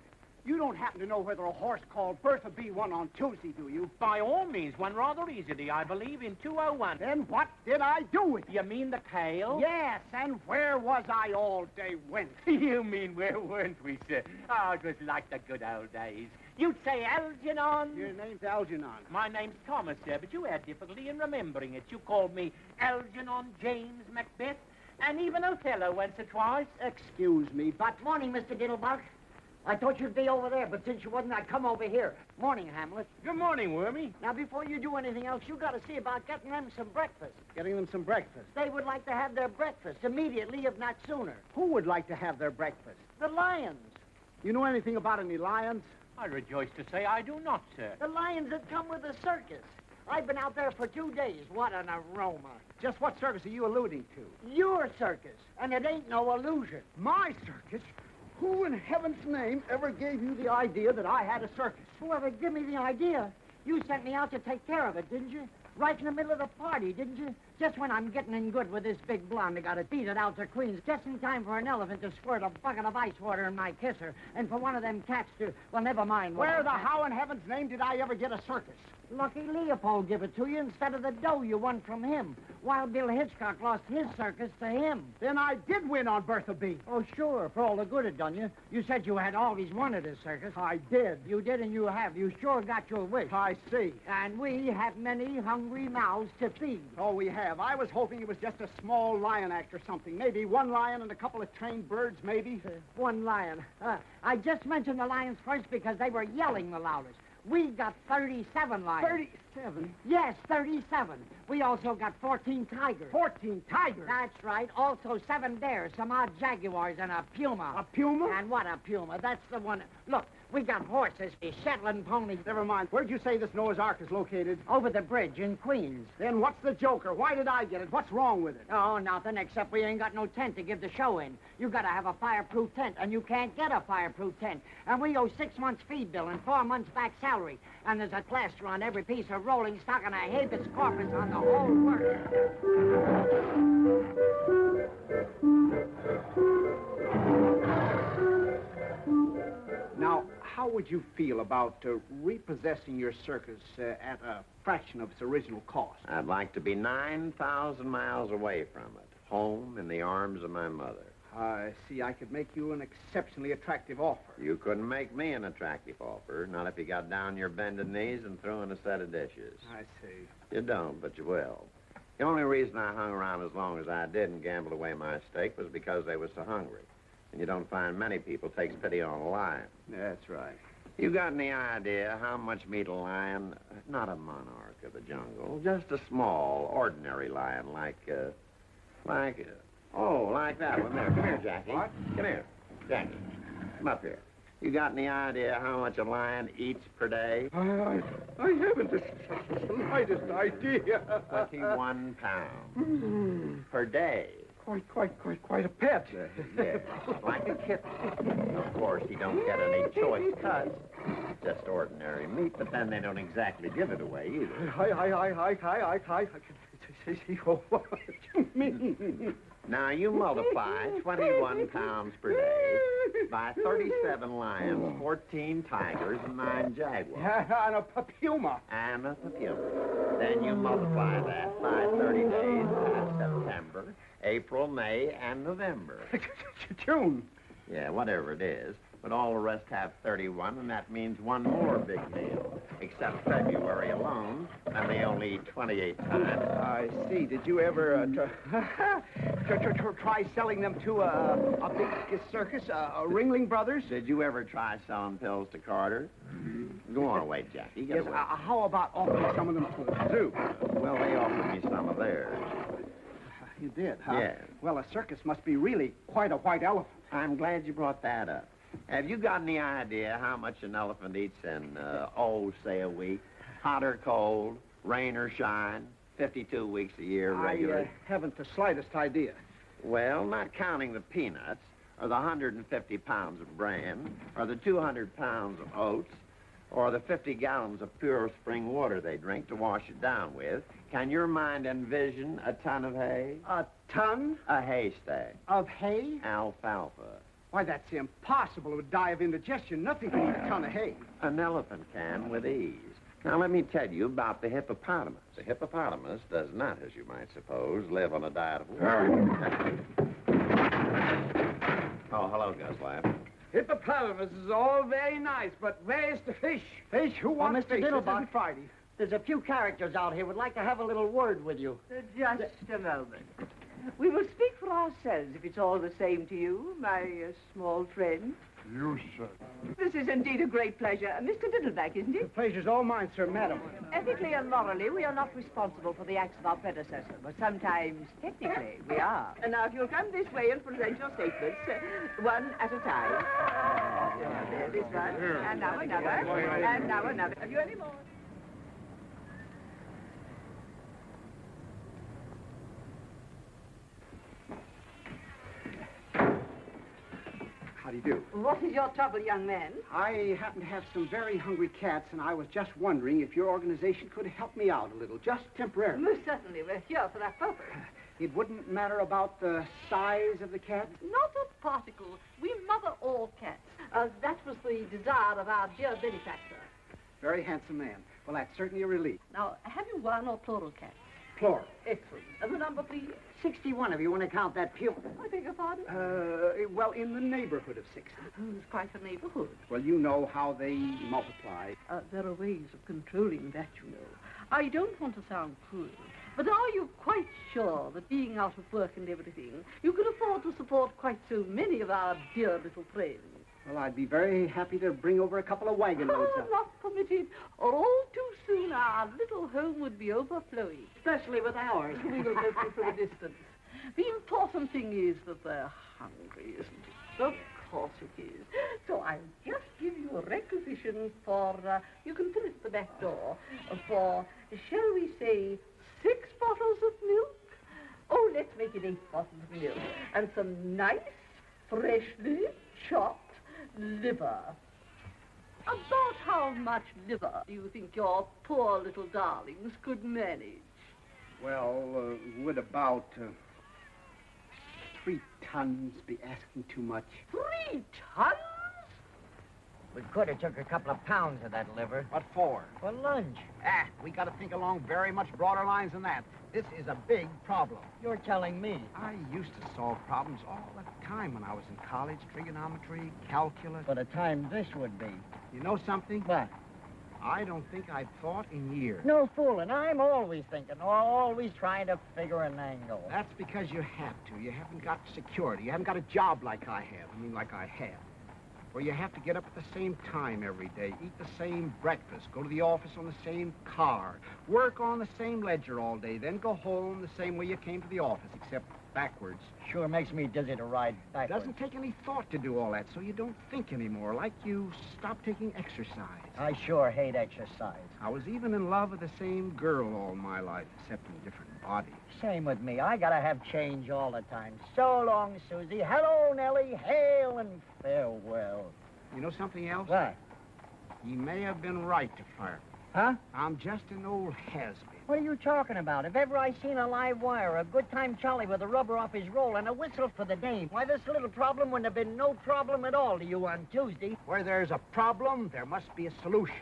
You don't happen to know whether a horse called Bertha B won on Tuesday, do you? By all means, won rather easily, I believe, in 201. Then what did I do with it? You mean the tail? Yes, and where was I all day Wednesday? You mean where weren't we, sir? Oh, it was like the good old days. You'd say Algernon. Your name's Algernon. My name's Thomas, sir, but you had difficulty in remembering it. You called me Algernon James Macbeth, and even Othello once or twice. Excuse me, but morning, Mr. Diddlebock. I thought you'd be over there, but since you wasn't, I'd come over here. Morning, Hamlet. Good morning, Wormy. Now, before you do anything else, you got to see about getting them some breakfast. Getting them some breakfast. They would like to have their breakfast immediately, if not sooner. Who would like to have their breakfast? The lions. You know anything about any lions? I rejoice to say I do not, sir. The lions that come with the circus. I've been out there for 2 days. What an aroma. Just what circus are you alluding to? Your circus, and it ain't no illusion. My circus? Who in heaven's name ever gave you the idea that I had a circus? Whoever gave me the idea, you sent me out to take care of it, didn't you? Right in the middle of the party, didn't you? Just when I'm getting in good with this big blonde that got to beat it out to Queens, just in time for an elephant to squirt a bucket of ice water in my kisser, and for one of them cats to, well, never mind. Where the how in heaven's name did I ever get a circus? Lucky Leopold give it to you instead of the dough you won from him. Wild Bill Hitchcock lost his circus to him. Then I did win on Bertha B. Oh, sure, for all the good it done you. You said you had always wanted a circus. I did. You did and you have. You sure got your wish. I see. And we have many hungry mouths to feed. Oh, we have. I was hoping it was just a small lion act or something. Maybe one lion and a couple of trained birds, maybe. One lion. I just mentioned the lions first because they were yelling the loudest. We got 37 lions. 37? Yes, 37. We also got 14 tigers. 14 tigers? That's right. Also 7 bears, some odd jaguars, and a puma. A puma? And what a puma. That's the one. Look, we got horses, Shetland ponies. Never mind. Where'd you say this Noah's Ark is located? Over the bridge in Queens. Then what's the joker? Why did I get it? What's wrong with it? Oh, nothing, except we ain't got no tent to give the show in. You gotta have a fireproof tent, and you can't get a fireproof tent. And we owe 6 months feed bill and 4 months back salary. And there's a plaster on every piece of rolling stock and a habeas corpus on the whole work. Now, how would you feel about repossessing your circus at a fraction of its original cost? I'd like to be 9,000 miles away from it, home in the arms of my mother. I see. I could make you an exceptionally attractive offer. You couldn't make me an attractive offer, not if you got down your bended knees and threw in a set of dishes. I see. You don't, but you will. The only reason I hung around as long as I did and gambled away my stake was because they was so hungry. And you don't find many people takes pity on a lion. That's right. You got any idea how much meat a lion, not a monarch of the jungle, just a small, ordinary lion like that one there. Come here, Jackie. What? Come here, Jackie. Come up here. You got any idea how much a lion eats per day? I haven't the slightest idea. 21 pounds per day. Quite a pet. Yes, like a kitten. Of course, he don't get any choice cuts. Just ordinary meat, but then they don't exactly give it away either. What you mean? Now, you multiply 21 pounds per day by 37 lions, 14 tigers, and 9 jaguars. And a puma. And a puma. Then you multiply that by 30 days past September, April, May, and November. June. Yeah, whatever it is. But all the rest have 31, and that means one more big meal. Except February alone, and they only eat 28 times. I see. Did you ever try selling them to a big circus, Ringling Brothers? Did you ever try selling pills to Carter? Go on away, Jackie. Yes, how about offering some of them to the zoo? Well, they offered me some of theirs. You did, huh? Yeah. Well, a circus must be really quite a white elephant. I'm glad you brought that up. Have you got any idea how much an elephant eats in, say a week? Hot or cold, rain or shine, 52 weeks a year regular? I haven't the slightest idea. Well, not counting the peanuts, or the 150 pounds of bran, or the 200 pounds of oats, or the 50 gallons of pure spring water they drink to wash it down with, can your mind envision a ton of hay? A ton? A haystack. Of hay? Alfalfa. Why, that's impossible. It would die of indigestion. Nothing can eat a ton of hay. An elephant can with ease. Now, let me tell you about the hippopotamus. The hippopotamus does not, as you might suppose, live on a diet of water. Oh, hello, Guslav. Hippopotamus is all very nice, but where's the fish? Fish? Who wants Mr. fish? This Diddlebock. isn't Friday. There's a few characters out here would like to have a little word with you. Just a moment. We will speak for ourselves, if it's all the same to you, my small friend. You, sir. This is indeed a great pleasure. Mr. Diddleback, isn't The it? pleasure's all mine, sir, madam. Ethically and morally, we are not responsible for the acts of our predecessor, but sometimes, technically, we are. And now, if you'll come this way and present your statements, one at a time. This one, and now another, and now another. Have you any more? How do you do? What is your trouble, young man? I happen to have some very hungry cats, and I was just wondering if your organization could help me out a little, just temporarily. Most certainly. We're here for that purpose. It wouldn't matter about the size of the cat? Not a particle. We mother all cats. That was the desire of our dear benefactor. Very handsome man. Well, that's certainly a relief. Now, have you one or plural cats? Plural. Excellent. And the number, please? 61, if you want to count that pew. I beg your pardon? Well, in the neighborhood of 60. It's quite a neighborhood. Well, you know how they multiply. There are ways of controlling that, you know. I don't want to sound cruel, but are you quite sure that being out of work and everything, you can afford to support quite so many of our dear little friends? Well, I'd be very happy to bring over a couple of wagon loads of... Not permitted, or all too soon our little home would be overflowing. Especially with ours. We will help you from a distance. The important thing is that they're hungry, isn't it? Of course it is. So I'll just give you a requisition for, you can fill it at the back door, for, shall we say, 6 bottles of milk? Oh, let's make it 8 bottles of milk. And some nice, freshly chopped liver. About how much liver do you think your poor little darlings could manage? Well, would about 3 tons be asking too much? 3 tons? We could have took a couple of pounds of that liver. What for? For lunch. We got to think along very much broader lines than that. This is a big problem. You're telling me. I used to solve problems all the time when I was in college. Trigonometry, calculus. What a time this would be. You know something? What? I don't think I've thought in years. No fooling. I'm always thinking, always trying to figure an angle. That's because you have to. You haven't got security. You haven't got a job like I have. Like I have. Where you have to get up at the same time every day, eat the same breakfast, go to the office on the same car, work on the same ledger all day, then go home the same way you came to the office, except backwards. Sure makes me dizzy to ride It backwards. doesn't take any thought to do all that, so you don't think anymore, like you stop taking exercise. I sure hate exercise. I was even in love with the same girl all my life, except in different bodies. Same with me. I gotta have change all the time. So long, Susie. Hello, Nellie. Hail and farewell. You know something else? What? He may have been right to fire me. Huh? I'm just an old has-been. What are you talking about? If ever I seen a live wire, a good time Charlie with a rubber off his roll and a whistle for the dame, why, this little problem wouldn't have been no problem at all to you on Tuesday. Where there's a problem, there must be a solution.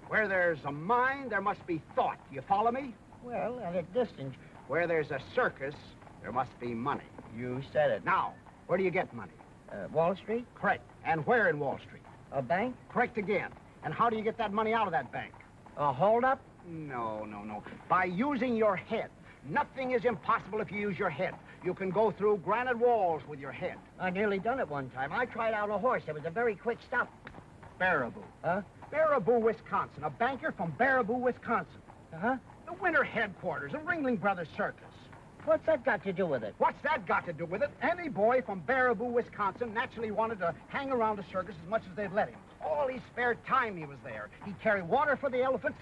Where there's a mind, there must be thought. You follow me? Well, at a distance. Where there's a circus, there must be money. You said it. Now, where do you get money? Wall Street? Correct. And where in Wall Street? A bank? Correct again. And how do you get that money out of that bank? A hold-up? No. By using your head. Nothing is impossible if you use your head. You can go through granite walls with your head. I nearly done it one time. I tried out a horse. It was a very quick stop. Baraboo. Huh? Baraboo, Wisconsin. A banker from Baraboo, Wisconsin. Uh-huh. The winter headquarters of Ringling Brothers Circus. What's that got to do with it? What's that got to do with it? Any boy from Baraboo, Wisconsin naturally wanted to hang around the circus as much as they'd let him. All his spare time he was there. He'd carry water for the elephants,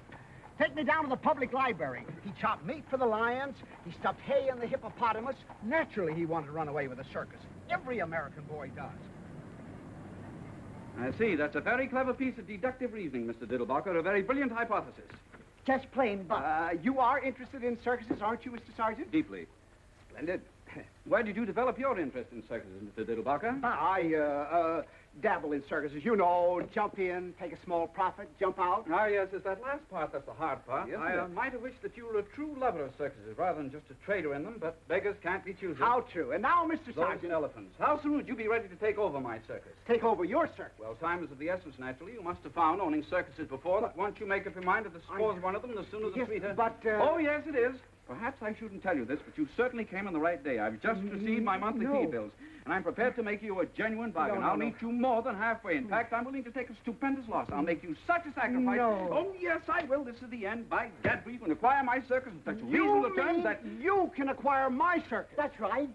Take me down to the public library. He chopped meat for the lions. He stuffed hay in the hippopotamus. Naturally, he wanted to run away with the circus. Every American boy does. I see. That's a very clever piece of deductive reasoning, Mr. Diddlebocker. A very brilliant hypothesis. Just plain buck. You are interested in circuses, aren't you, Mr. Sergeant? Deeply. Splendid. Why did you develop your interest in circuses, Mr. Diddlebocker? I dabble in circuses. You know, jump in, take a small profit, jump out. Ah, yes, it's that last part that's the hard part. Yes, I sir. might have wished that you were a true lover of circuses rather than just a trader in them, but beggars can't be choosers. How true. And now, Mr. Those Sergeant. elephants. How soon would you be ready to take over my circus? Take over your circus. Well, time is of the essence, naturally. You must have found, owning circuses before, that once you make up your mind to dispose of one of them, the sooner the Yes, sweeter. but, Oh, yes, it is. Perhaps I shouldn't tell you this, but you certainly came on the right day. I've just received my monthly fee bills, and I'm prepared to make you a genuine bargain. I'll meet you more than halfway. In fact, I'm willing to take a stupendous loss. I'll make you such a sacrifice. No. Oh, yes, I will. This is the end. By gad, you can acquire my circus in such reasonable terms that... You can acquire my circus. That's right.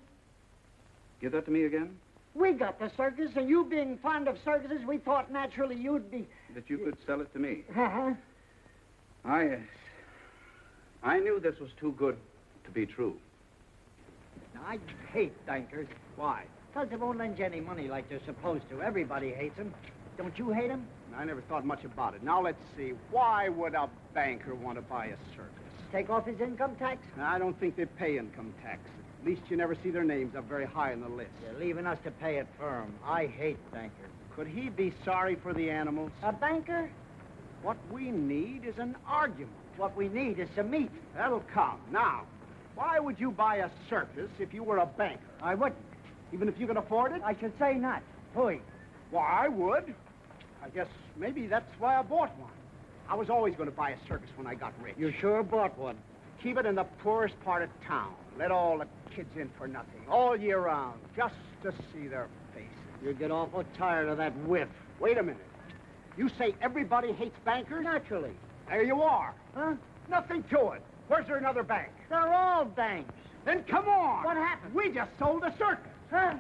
Give that to me again? We got the circus, and you being fond of circuses, we thought naturally you'd be... That you could sell it to me. Uh-huh. I knew this was too good to be true. I hate bankers. Why? Because they won't lend you any money like they're supposed to. Everybody hates them. Don't you hate them? I never thought much about it. Now, let's see. Why would a banker want to buy a circus? Take off his income tax? I don't think they pay income tax. At least you never see their names up very high on the list. You're leaving us to pay it for 'em. I hate bankers. Could he be sorry for the animals? A banker? What we need is an argument. What we need is some meat. That'll come. Now, why would you buy a circus if you were a banker? I wouldn't. Even if you can afford it? I should say not. Pooey. Why, I would. I guess maybe that's why I bought one. I was always going to buy a circus when I got rich. You sure bought one. Keep it in the poorest part of town. Let all the kids in for nothing, all year round, just to see their faces. You'd get awful tired of that whiff. Wait a minute. You say everybody hates bankers? Naturally. There you are. Huh? Nothing to it. Where's there another bank? They're all banks. Then come on. What happened? We just sold a circus. Huh?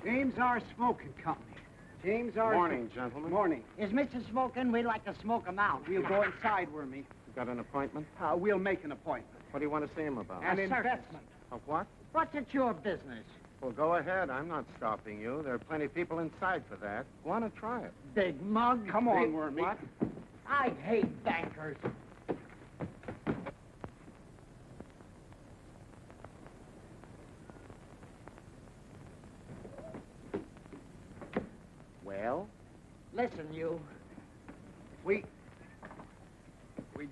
James R. Smoking Company. James R. Morning, gentlemen. Morning. Is Mr. Smoking? We'd like to smoke him out. We'll go inside, Wormy. You got an appointment? We'll make an appointment. What do you want to see him about? An A circus. investment. Of what? What's it your business? Well, go ahead. I'm not stopping you. There are plenty of people inside for that. Want to try it? Big mug. Come on, Wormy. What? I hate bankers. Well? Listen, you. We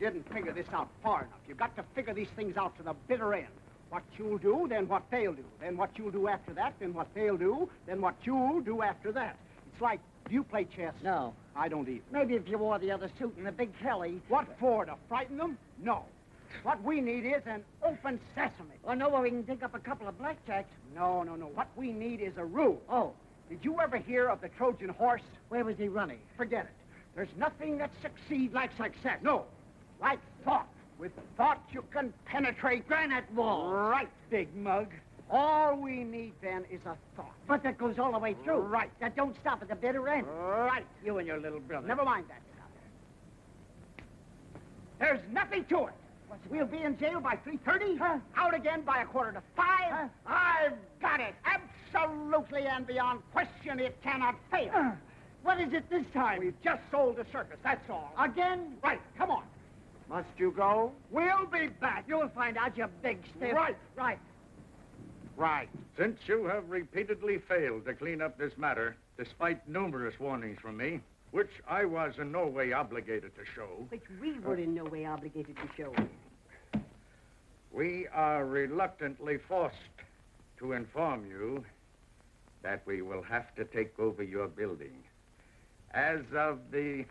didn't figure this out far enough. You've got to figure these things out to the bitter end. What you'll do, then what they'll do. Then what you'll do after that, then what they'll do, then what you'll do after that. It's like, do you play chess? No. I don't either. Maybe if you wore the other suit and the big Kelly. What for, to frighten them? No. What we need is an open sesame. I know where we can dig up a couple of blackjacks. No. What we need is a rule. Oh, Did you ever hear of the Trojan horse? where was he running? Forget it. There's nothing that succeeds like success. No. Like thought. With thought, you can penetrate Granite wall. Right, big mug. All we need, then, is a thought. But that goes all the way through. Right. That don't stop at the bitter end. Right. You and your little brother. Never mind that stuff. There's nothing to it. We'll be in jail by 3:30. Huh? Out again by 4:45. Huh? I've got it. Absolutely and beyond question, it cannot fail. What is it this time? We've just sold the circus, that's all. Again? Right, come on. Must you go? We'll be back. You'll find out, you big stiff. Right. Right. Since you have repeatedly failed to clean up this matter, despite numerous warnings from me, which I was in no way obligated to show, Which we were in no way obligated to show. we are reluctantly forced to inform you that we will have to take over your building. As of the...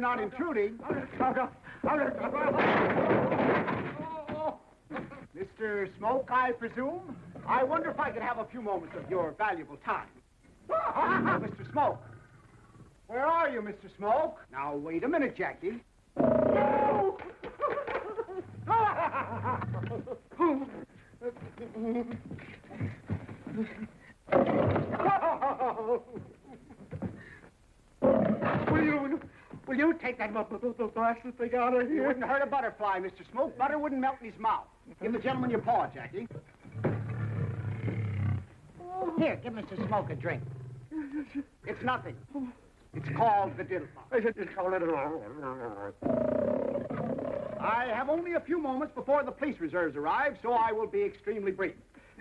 not intruding. Mr. Smoke, I presume? I wonder if I could have a few moments of your valuable time. Mr. Smoke. Where are you, Mr. Smoke? Now, wait a minute, Jackie. Will you take that blasted thing out of here? You wouldn't hurt a butterfly, Mr. Smoke. Butter wouldn't melt in his mouth. Give the gentleman your paw, Jackie. Here, give Mr. Smoke a drink. It's nothing. It's called the Diddlebock. I have only a few moments before the police reserves arrive, so I will be extremely brief.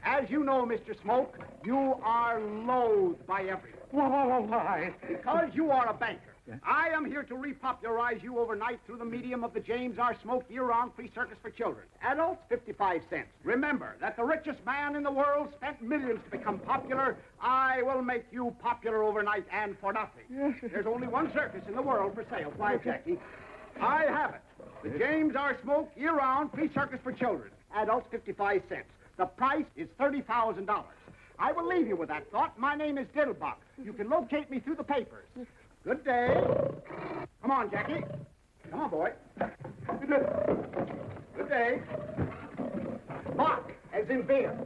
As you know, Mr. Smoke, you are loathed by everyone. Why? Because you are a banker. Yeah. I am here to repopularize you overnight through the medium of the James R. Smoke year-round free circus for children. Adults, 55 cents. Remember that the richest man in the world spent millions to become popular. I will make you popular overnight and for nothing. Yes. There's only one circus in the world for sale. Why, Jackie? I have it. The James R. Smoke year-round free circus for children. Adults, 55 cents. The price is $30,000. I will leave you with that thought. My name is Diddlebock. You can locate me through the papers. Good day. Come on, Jackie. Come on, boy. Good day. Bock, as in beer.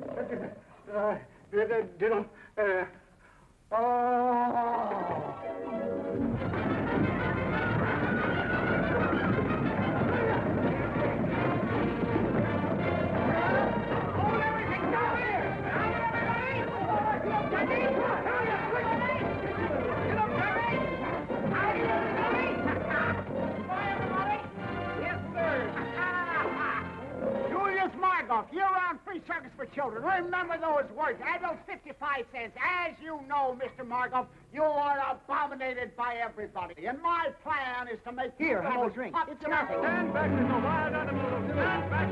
Year-round free circus for children. Remember those words. Adults, 55 cents. As you know, Mr. Margoff, you are abominated by everybody. And my plan is to make Here, have a drink. It's nothing. Stand back, Mr. Wild Animal. Stand back,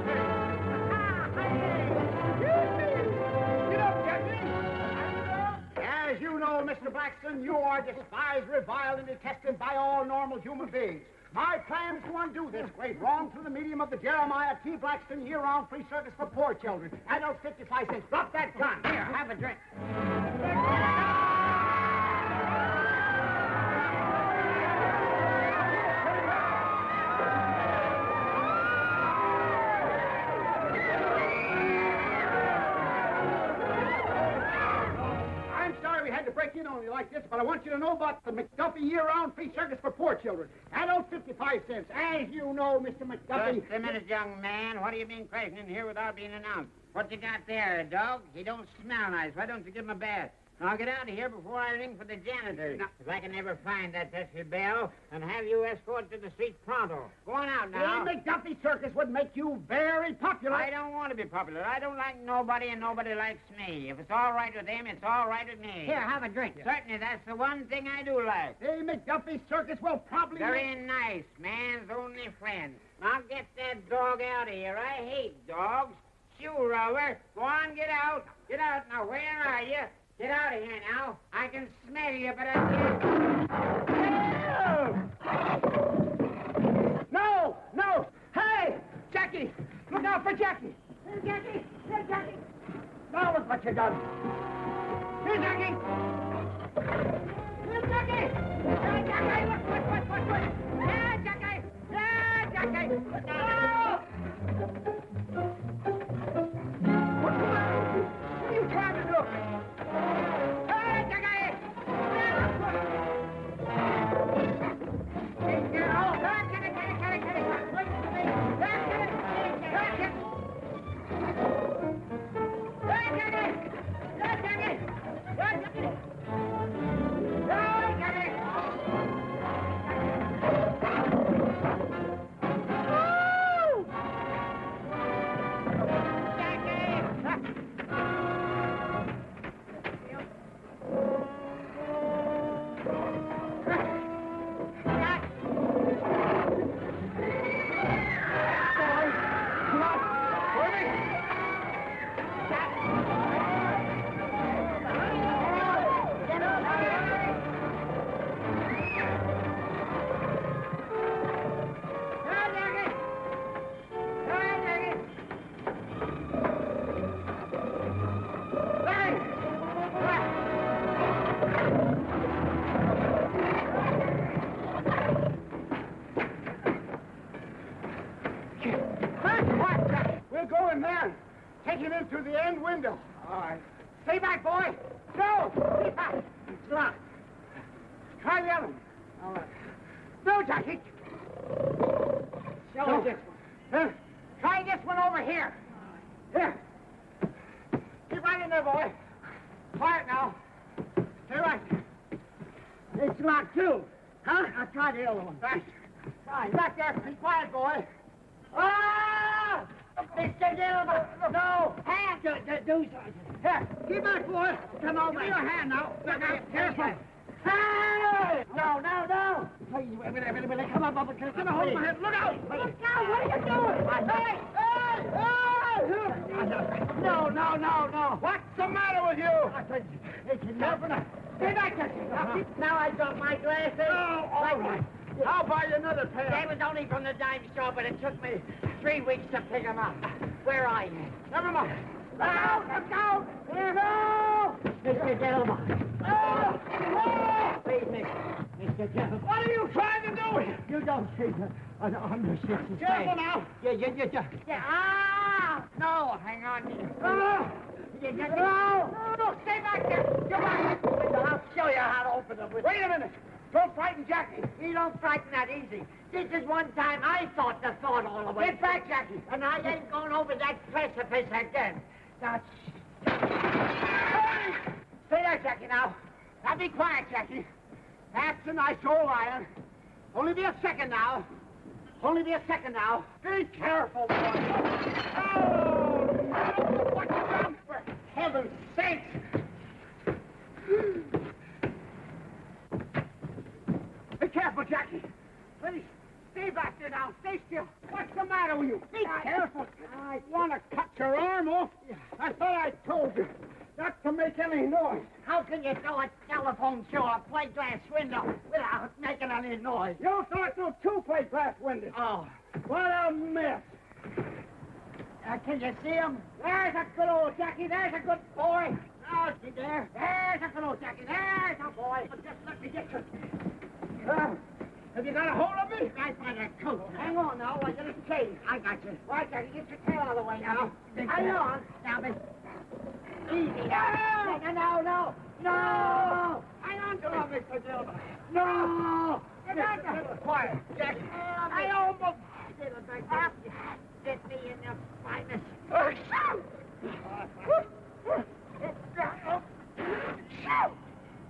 Get up, Jackie. As you know, Mr. Blackson, you are despised, reviled, and detested by all normal human beings. My plan is to undo this great wrong through the medium of the Jeremiah T. Blackson year-round free circus for poor children. Adults, 55 cents. Drop that gun. Here, have a drink. Break in on you like this, but I want you to know about the McDuffie year-round free circus for poor children. Adults, 55 cents. As you know, Mr. McDuffie... Just a minute, young man. What do you mean crashing in here without being announced? What you got there, a dog? He don't smell nice. Why don't you give him a bath? Now get out of here before I ring for the janitor. If I can never find that pesky bell, and have you escorted to the street pronto. Go on out now. The McDuffie circus would make you very popular. I don't want to be popular. I don't like nobody, and nobody likes me. If it's all right with them, it's all right with me. Here, have a drink. Certainly, that's the one thing I do like. The McDuffie circus will probably... Very nice. Man's only friend. Now get that dog out of here. I hate dogs. Shoe rover. Go on, get out. Get out. Now, where are you? Get out of here now. I can smell you, but I can't... No! No! Hey! Jackie! Look out for Jackie! Here, Jackie! Here, Jackie! Now look what you done! Here, Jackie! Here, Jackie! Here, Jackie! What? Here, Jackie! Here, Jackie! No! What's the matter with you? What are you trying to do? Take him in through the end window. All right. Stay back, boy. No! Stay back. It's locked. Try the other one. All right. No, Jackie. Show me this one. Try this one over here. Here. Keep right in there, boy. Quiet now. Stay right. It's locked, too. Huh? I'll try the other one. Right. Right. Back there. Be quiet, boy. Ah! Mr. Diddlebock! No! Hand! Do something. Here. Keep back, boy. Come over. Give me your hand now. Careful. Hey! No, no, no! Please, wait a minute. Come on, Bubba. Get a hold of my head. Look out! Look out! What are you doing? Hey! No. What's the matter with you? It's enough. Stay back there. Now I got my glasses. Oh, all right. I'll buy you another pair. They was only from the dime store, but it took me 3 weeks to pick them up. Where are you? Never mind. Look out! No! Mr. Diddlebock. Please, Mr. Diddlebock. What are you trying to do? You don't see the unrestricted space. Careful now. Yeah. Ah! No, hang on. No. No, stay back there. Come on. I'll show you how to open them. Wait a minute. Don't frighten Jackie. You don't frighten that easy. This is one time I thought the thought all the way. Get back, Jackie. And I ain't going over that precipice again. Now, Hey! Stay there, Jackie, now. Now be quiet, Jackie. That's a nice old iron. Only be a second now. Be careful, boy. Oh, no. What's wrong? For heaven's sake. Be careful, Jackie. Please, stay back there now. Stay still. What's the matter with you? Be careful. I want to cut your arm off. I thought I told you not to make any noise. how can you throw a telephone through a plate glass window without making any noise? You threw it through 2 plate glass windows. Oh. What a mess. Can you see him? There's a good old Jackie. There's a good boy. Oh, is he there? There's a good old Jackie. There's a boy. Just let me get you. Have you got a hold of me? Right by that coat. Hang on now. I get a change. I got you. Right, Jackie. Get your tail out of the way now. Hang on. Now, Miss. Easy now. No. Hang on to me, Mr. Diddlebock. No. Quiet. Jackie. I almost did it like that. Get me in the finest.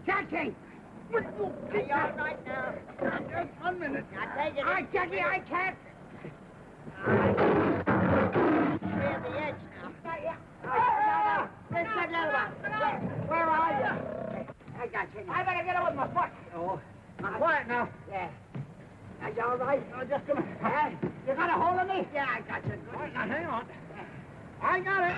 Jackie! Are you all right now? Just 1 minute. Now take it. All right, Jackie, I can't. Clear the edge now. Mr. Diddlebock, where are you? I got you. I better get it with my foot. Oh. Now, quiet now. Yeah. Are you all right? Oh, just a minute. You got a hold of me? Yeah, I got you. All right, now, hang on. I got it.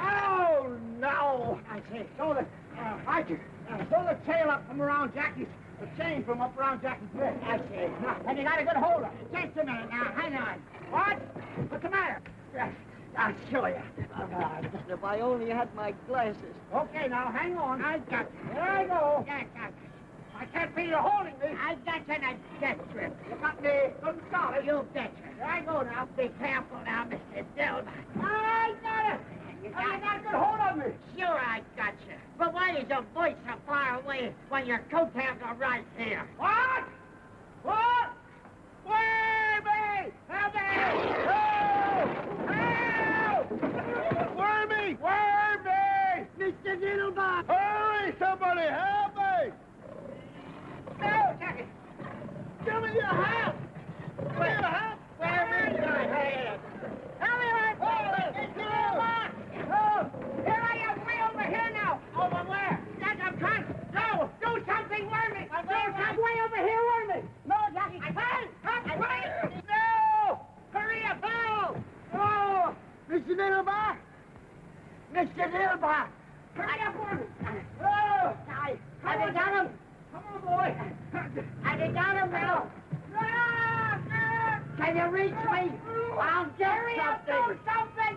Oh, no. I see. Throw the tail up from around Jackie's, the chain from up around Jackie's neck. I see. Now, and you got a good hold of it. Just a minute now. Hang on. What? What's the matter? I'll show you. If I only had my glasses. Okay, now, hang on. I got you. Here I go. Yeah, I got you. I can't feel you holding me. I got you in a death grip. You got me good and solid. You betcha. Here I go now. Be careful now, Mr. Diddlebock. I got it. You got a good hold of me. Sure, I got you. But why is your voice so far away when your coattails are right here? What? What? Wormy! Help me! Help! Help! Wormy! Wormy! Mr. Diddlebock! Hurry, somebody, help me! No, Jackie! Give me your hat! Give me your hat! Where is your head? Help me, Mr. Diddlebock! Oh, here I am, way over here now! Over where? Yes, I'm trying. No, do something, Wormy! Do something way over here, Wormy! No, Jackie! Hey! Wait! No! Hurry up, no! Oh! Mr. Diddlebock! Mr. Diddlebock! Hurry up, Wormy! Oh! Have you got him? Come on, boy! Have you got him now? Can you reach me? I'll get Hurry up, do something!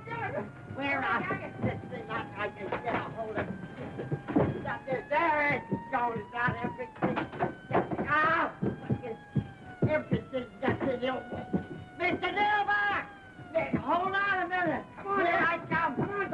Where are you? This thing, I can get a hold of it. Stop this. There it goes. Not everything. Ah! Everything got to do. Mr. Diddlebock! Hold on a minute. Come on, here I come. Come on,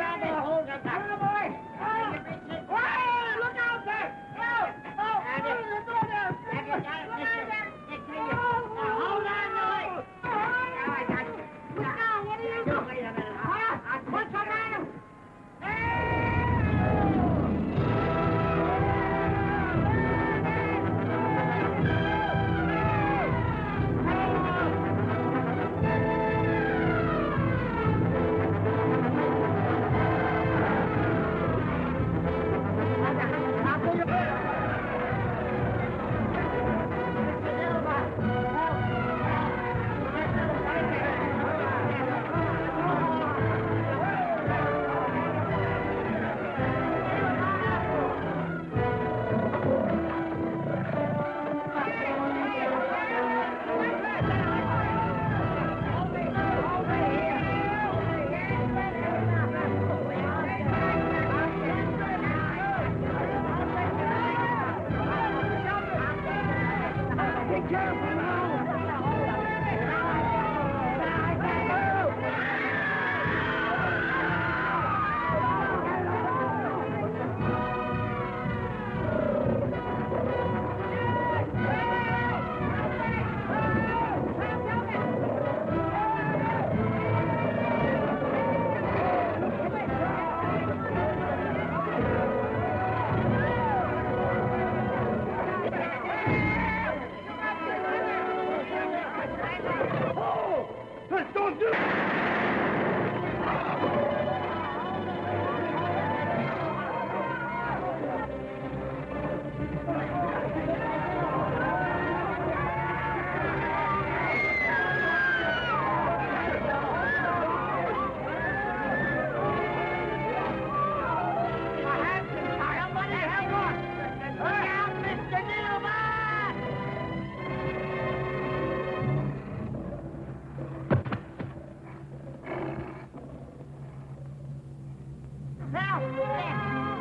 Help!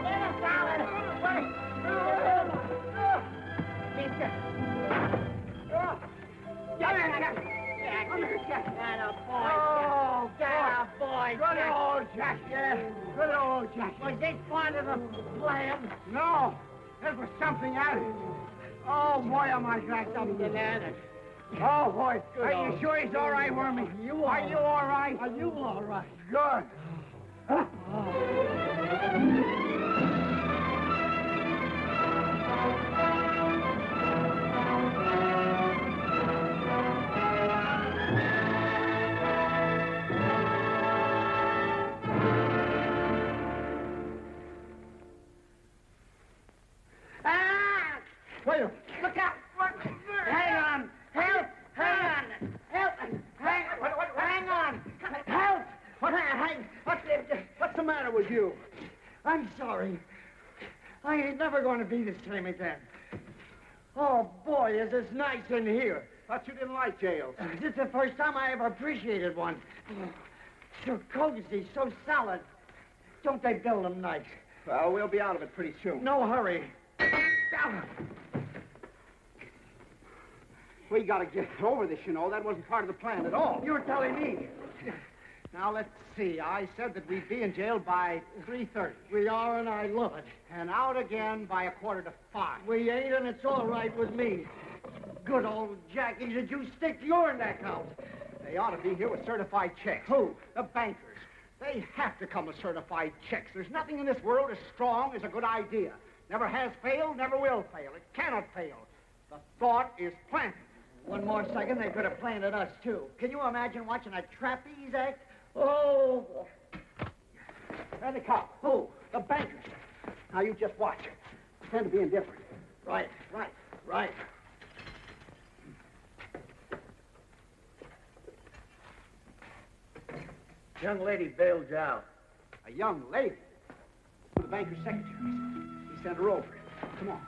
Get us out! Mister! Good old Jack. Yeah, good old Jack. Was this part of the plan? No, it was something else. Oh, boy, am I cracked up. Bananas. Oh, boy. Are you sure he's all right, Wormy? Are you all right? Are you all right? Good. Wait a minute. Look out. Hang on. Help. Hang on. Help. Hang on. Help. What's the matter with you? I'm sorry. I ain't never going to be the same again. Oh, boy, is this nice in here. Thought you didn't like jails. This is the first time I ever appreciated one. So cozy, so solid. Don't they build them nice? Well, we'll be out of it pretty soon. No hurry. We gotta get over this, you know. That wasn't part of the plan at all. You're telling me. Now, let's see. I said that we'd be in jail by 3:30. We are, and I love it. And out again by 4:45. We ain't, and it's all right with me. Good old Jackie, did you stick your neck out? They ought to be here with certified checks. Who? The bankers. They have to come with certified checks. There's nothing in this world as strong as a good idea. Never has failed, never will fail. It cannot fail. The thought is planted. One more second, they could have planted us, too. Can you imagine watching a trapeze act? Oh. There they come. Who? The bankers. Now, you just watch. Pretend to be indifferent. Right. Young lady bailed out. A young lady? One of the banker's secretaries. He sent her over. Come on.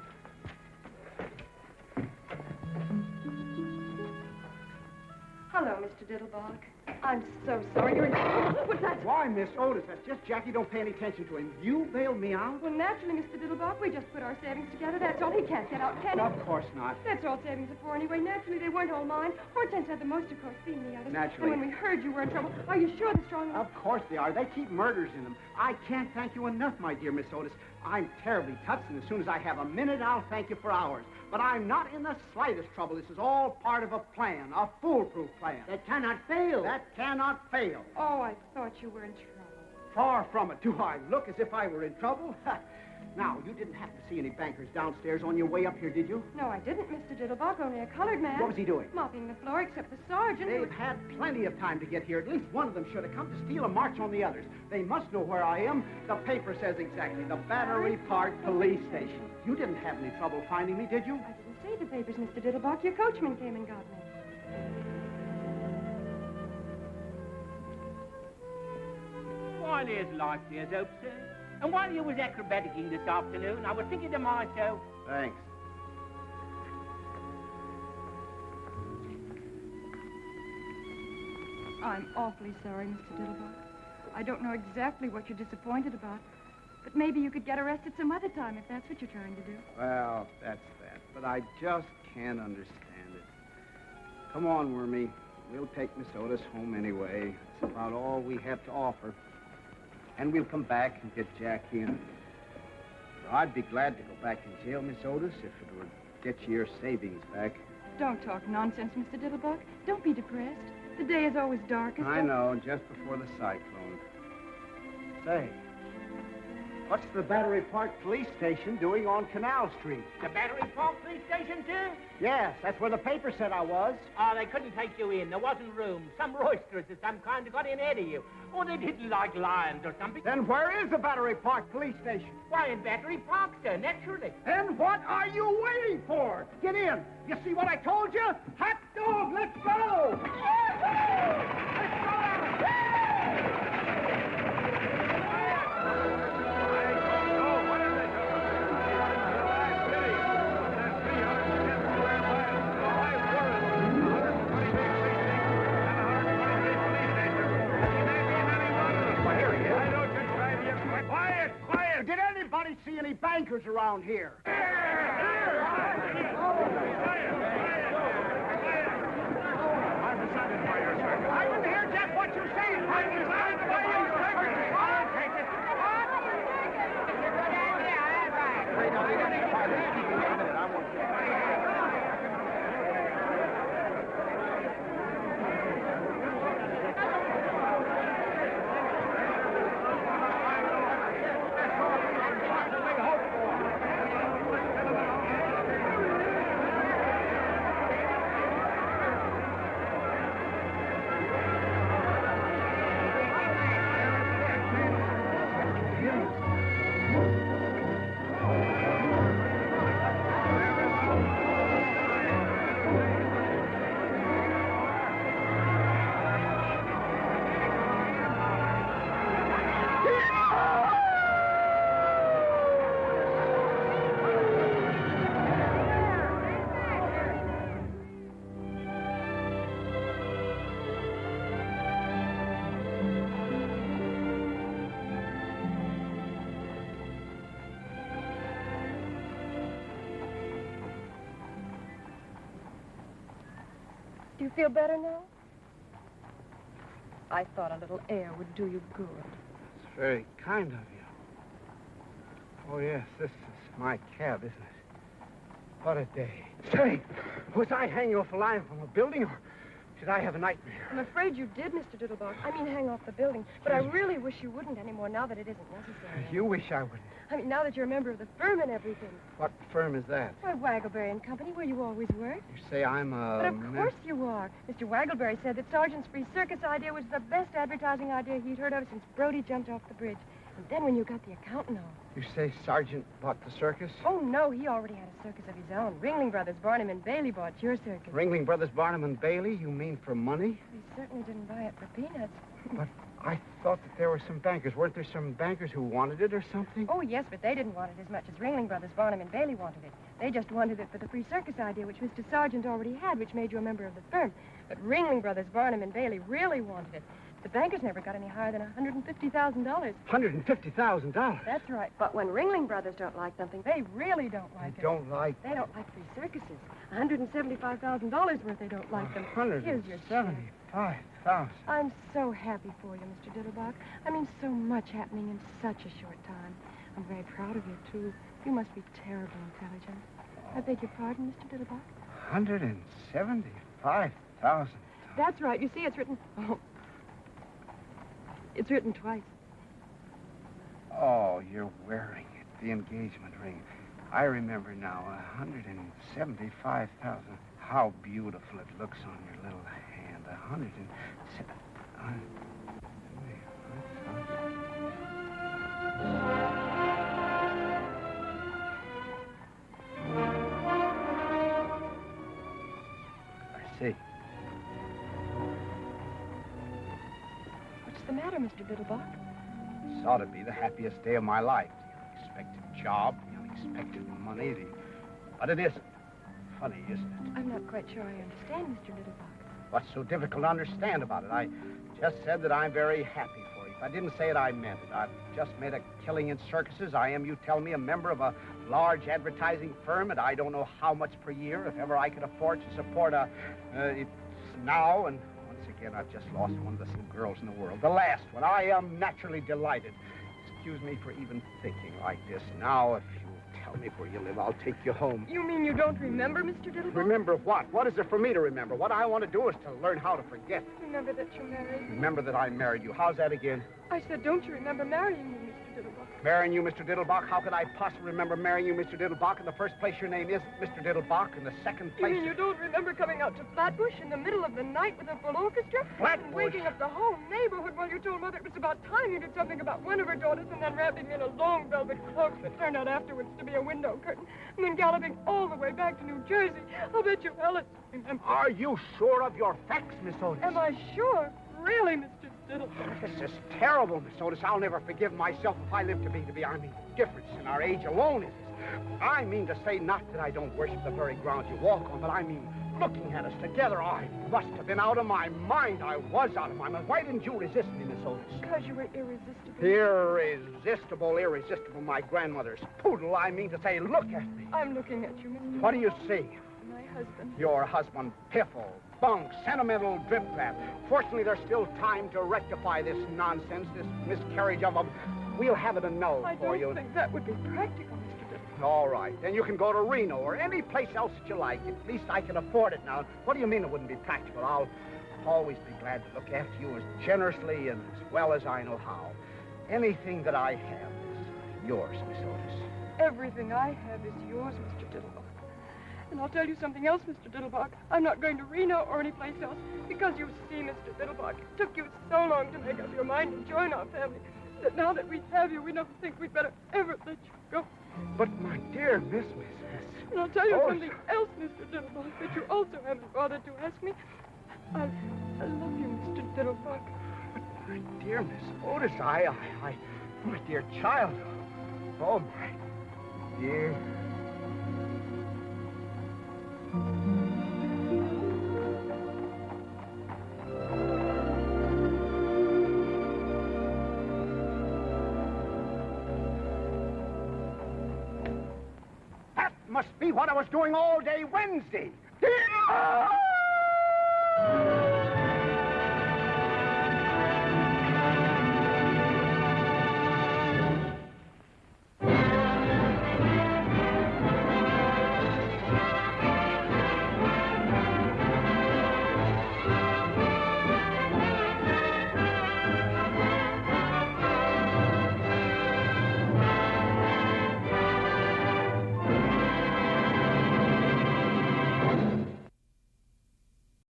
Hello, Mr. Diddlebock. I'm so sorry. You're in... What's that? Why, Miss Otis? That's just Jackie. Don't pay any attention to him. You bailed me out? Well, naturally, Mr. Diddlebock, we just put our savings together. That's all. He can't get out, can he? Of course not. That's all savings are for anyway. Naturally, they weren't all mine. Hortense had the most, of course, being the others. Naturally. And when we heard you were in trouble, are you sure they're strong enough? Of course they are. They keep murders in them. I can't thank you enough, my dear Miss Otis. I'm terribly touched, and as soon as I have a minute, I'll thank you for hours. But I'm not in the slightest trouble. This is all part of a plan, a foolproof plan. That cannot fail. That cannot fail. Oh, I thought you were in trouble. Far from it. Do I look as if I were in trouble? Now, you didn't happen to see any bankers downstairs on your way up here, did you? No, I didn't, Mr. Diddlebock. Only a colored man. What was he doing? Mopping the floor, except the sergeant. They've had plenty of time to get here. At least one of them should have come to steal a march on the others. They must know where I am. The paper says exactly. The Battery Park Police Station. You didn't have any trouble finding me, did you? I didn't see the papers, Mr. Diddlebock. Your coachman came and got me. Why, there's life, there's hope, sir. And while you was acrobaticking this afternoon, I was thinking to myself... Thanks. I'm awfully sorry, Mr. Diddlebock. I don't know exactly what you're disappointed about, but maybe you could get arrested some other time if that's what you're trying to do. Well, that's that. But I just can't understand it. Come on, Wormy. We'll take Miss Otis home anyway. It's about all we have to offer. And we'll come back and get Jackie in. I'd be glad to go back in jail, Miss Otis, if it would get you your savings back. Don't talk nonsense, Mr. Diddlebock. Don't be depressed. The day is always darkest. I know, just before the cyclone. Say, what's the Battery Park Police Station doing on Canal Street? The Battery Park Police Station, sir? Yes, that's where the paper said I was. Oh, they couldn't take you in. There wasn't room. Some roisterers of some kind got in ahead of you. Or they didn't like lions or something. Then where is the Battery Park Police Station? Why, in Battery Park, sir, naturally. Then what are you waiting for? Get in. You see what I told you? Hot dog, let's go! Let's go! Quiet! Did anybody see any bankers around here? I didn't hear just what you said. I designed by your circus. I'll take it. Do you feel better now? I thought a little air would do you good. It's very kind of you. Oh, yes, this is my cab, isn't it? What a day. Say, was I hanging off a line from a building, or did I have a nightmare? I'm afraid you did, Mr. Diddlebock. I mean, hang off the building. But I really wish you wouldn't anymore now that it isn't necessary. You wish I wouldn't. I mean, now that you're a member of the firm and everything. What firm is that? Why, Waggleberry and Company, where you always worked. You say I'm a... But of course you are. Mr. Waggleberry said that Sergeant's free circus idea was the best advertising idea he'd heard of since Brody jumped off the bridge. And then when you got the accountant on. You say Sergeant bought the circus? Oh, no, he already had a circus of his own. Ringling Brothers, Barnum and Bailey bought your circus. Ringling Brothers, Barnum and Bailey? You mean for money? He certainly didn't buy it for peanuts. But I thought that there were some bankers. Weren't there some bankers who wanted it or something? Oh, yes, but they didn't want it as much as Ringling Brothers, Barnum and Bailey wanted it. They just wanted it for the free circus idea, which Mr. Sargent already had, which made you a member of the firm. But Ringling Brothers, Barnum and Bailey really wanted it. The bankers never got any higher than $150,000. $150,000? That's right. But when Ringling Brothers don't like something, they really don't like it. Don't like... They don't like free circuses. $175,000 worth they don't like them. Here's your check. $175,000. I'm so happy for you, Mr. Diddlebock. I mean, so much happening in such a short time. I'm very proud of you, too. You must be terribly intelligent. I beg your pardon, Mr. Diddlebock? $175,000. That's right. You see, it's written... Oh. It's written twice. Oh, you're wearing it, the engagement ring. I remember now, $175,000. How beautiful it looks on your little hand. I see. What's the matter, Mr. Diddlebock? This ought to be the happiest day of my life. The unexpected job, the unexpected money, but it isn't. Funny, isn't it? I'm not quite sure I understand, Mr. Diddlebock. What's so difficult to understand about it? I just said that I'm very happy for you. If I didn't say it, I meant it. I've just made a killing in circuses. I am, you tell me, a member of a large advertising firm, and I don't know how much per year. If ever I could afford to support it's now, and once again, I've just lost one of the little girls in the world. The last one. I am naturally delighted. Excuse me for even thinking like this. Now, if you tell me where you live, I'll take you home. You mean you don't remember, Mr. Diddlebock? Remember what? What is there for me to remember? What I want to do is to learn how to forget. Remember that you're married? Remember that I married you. How's that again? I said, don't you remember marrying me, Mr. Diddlebock? Marrying you, Mr. Diddlebock? How could I possibly remember marrying you, Mr. Diddlebock? In the first place, your name isn't Mr. Diddlebock. In the second place... You mean you don't remember coming out to Flatbush in the middle of the night with a full orchestra? Flatbush? And waking up the whole neighborhood while you told Mother it was about time you did something about one of her daughters, and then wrapping me in a long velvet cloak that turned out afterwards to be a window curtain, and then galloping all the way back to New Jersey. I'll bet you Alice remember. Are you sure of your facts, Miss Otis? Am I sure? Really, Mr. Diddlebock? This is terrible, Miss Otis. I'll never forgive myself if I live to be. I mean, difference in our age alone is this. I mean to say not that I don't worship the very ground you walk on, but I mean looking at us together. I must have been out of my mind. I was out of my mind. Why didn't you resist me, Miss Otis? Because you were irresistible. Irresistible, irresistible. My grandmother's poodle, I mean to say. Look at me. I'm looking at you, Mr. What do you see? My husband. Your husband, piffle, bunk, sentimental drip-trap. Fortunately, there's still time to rectify this nonsense, this miscarriage of a... We'll have it a no for you. I don't think that would be practical, Mr. Diddlebock. All right. Then you can go to Reno or any place else that you like. At least I can afford it now. What do you mean it wouldn't be practical? I'll always be glad to look after you as generously and as well as I know how. Anything that I have is yours, Miss Otis. Everything I have is yours, Mr. Diddlebock. And I'll tell you something else, Mr. Diddlebock. I'm not going to Reno or any place else because you see, Mr. Diddlebock, it took you so long to make up your mind and join our family that now that we have you, we don't think we'd better ever let you go. But, my dear Miss. And I'll tell you something else, Mr. Diddlebock, that you also haven't bothered to ask me. I love you, Mr. Diddlebock. But, my dear Miss Otis, my dear child. Oh, my dear. That must be what I was doing all day Wednesday.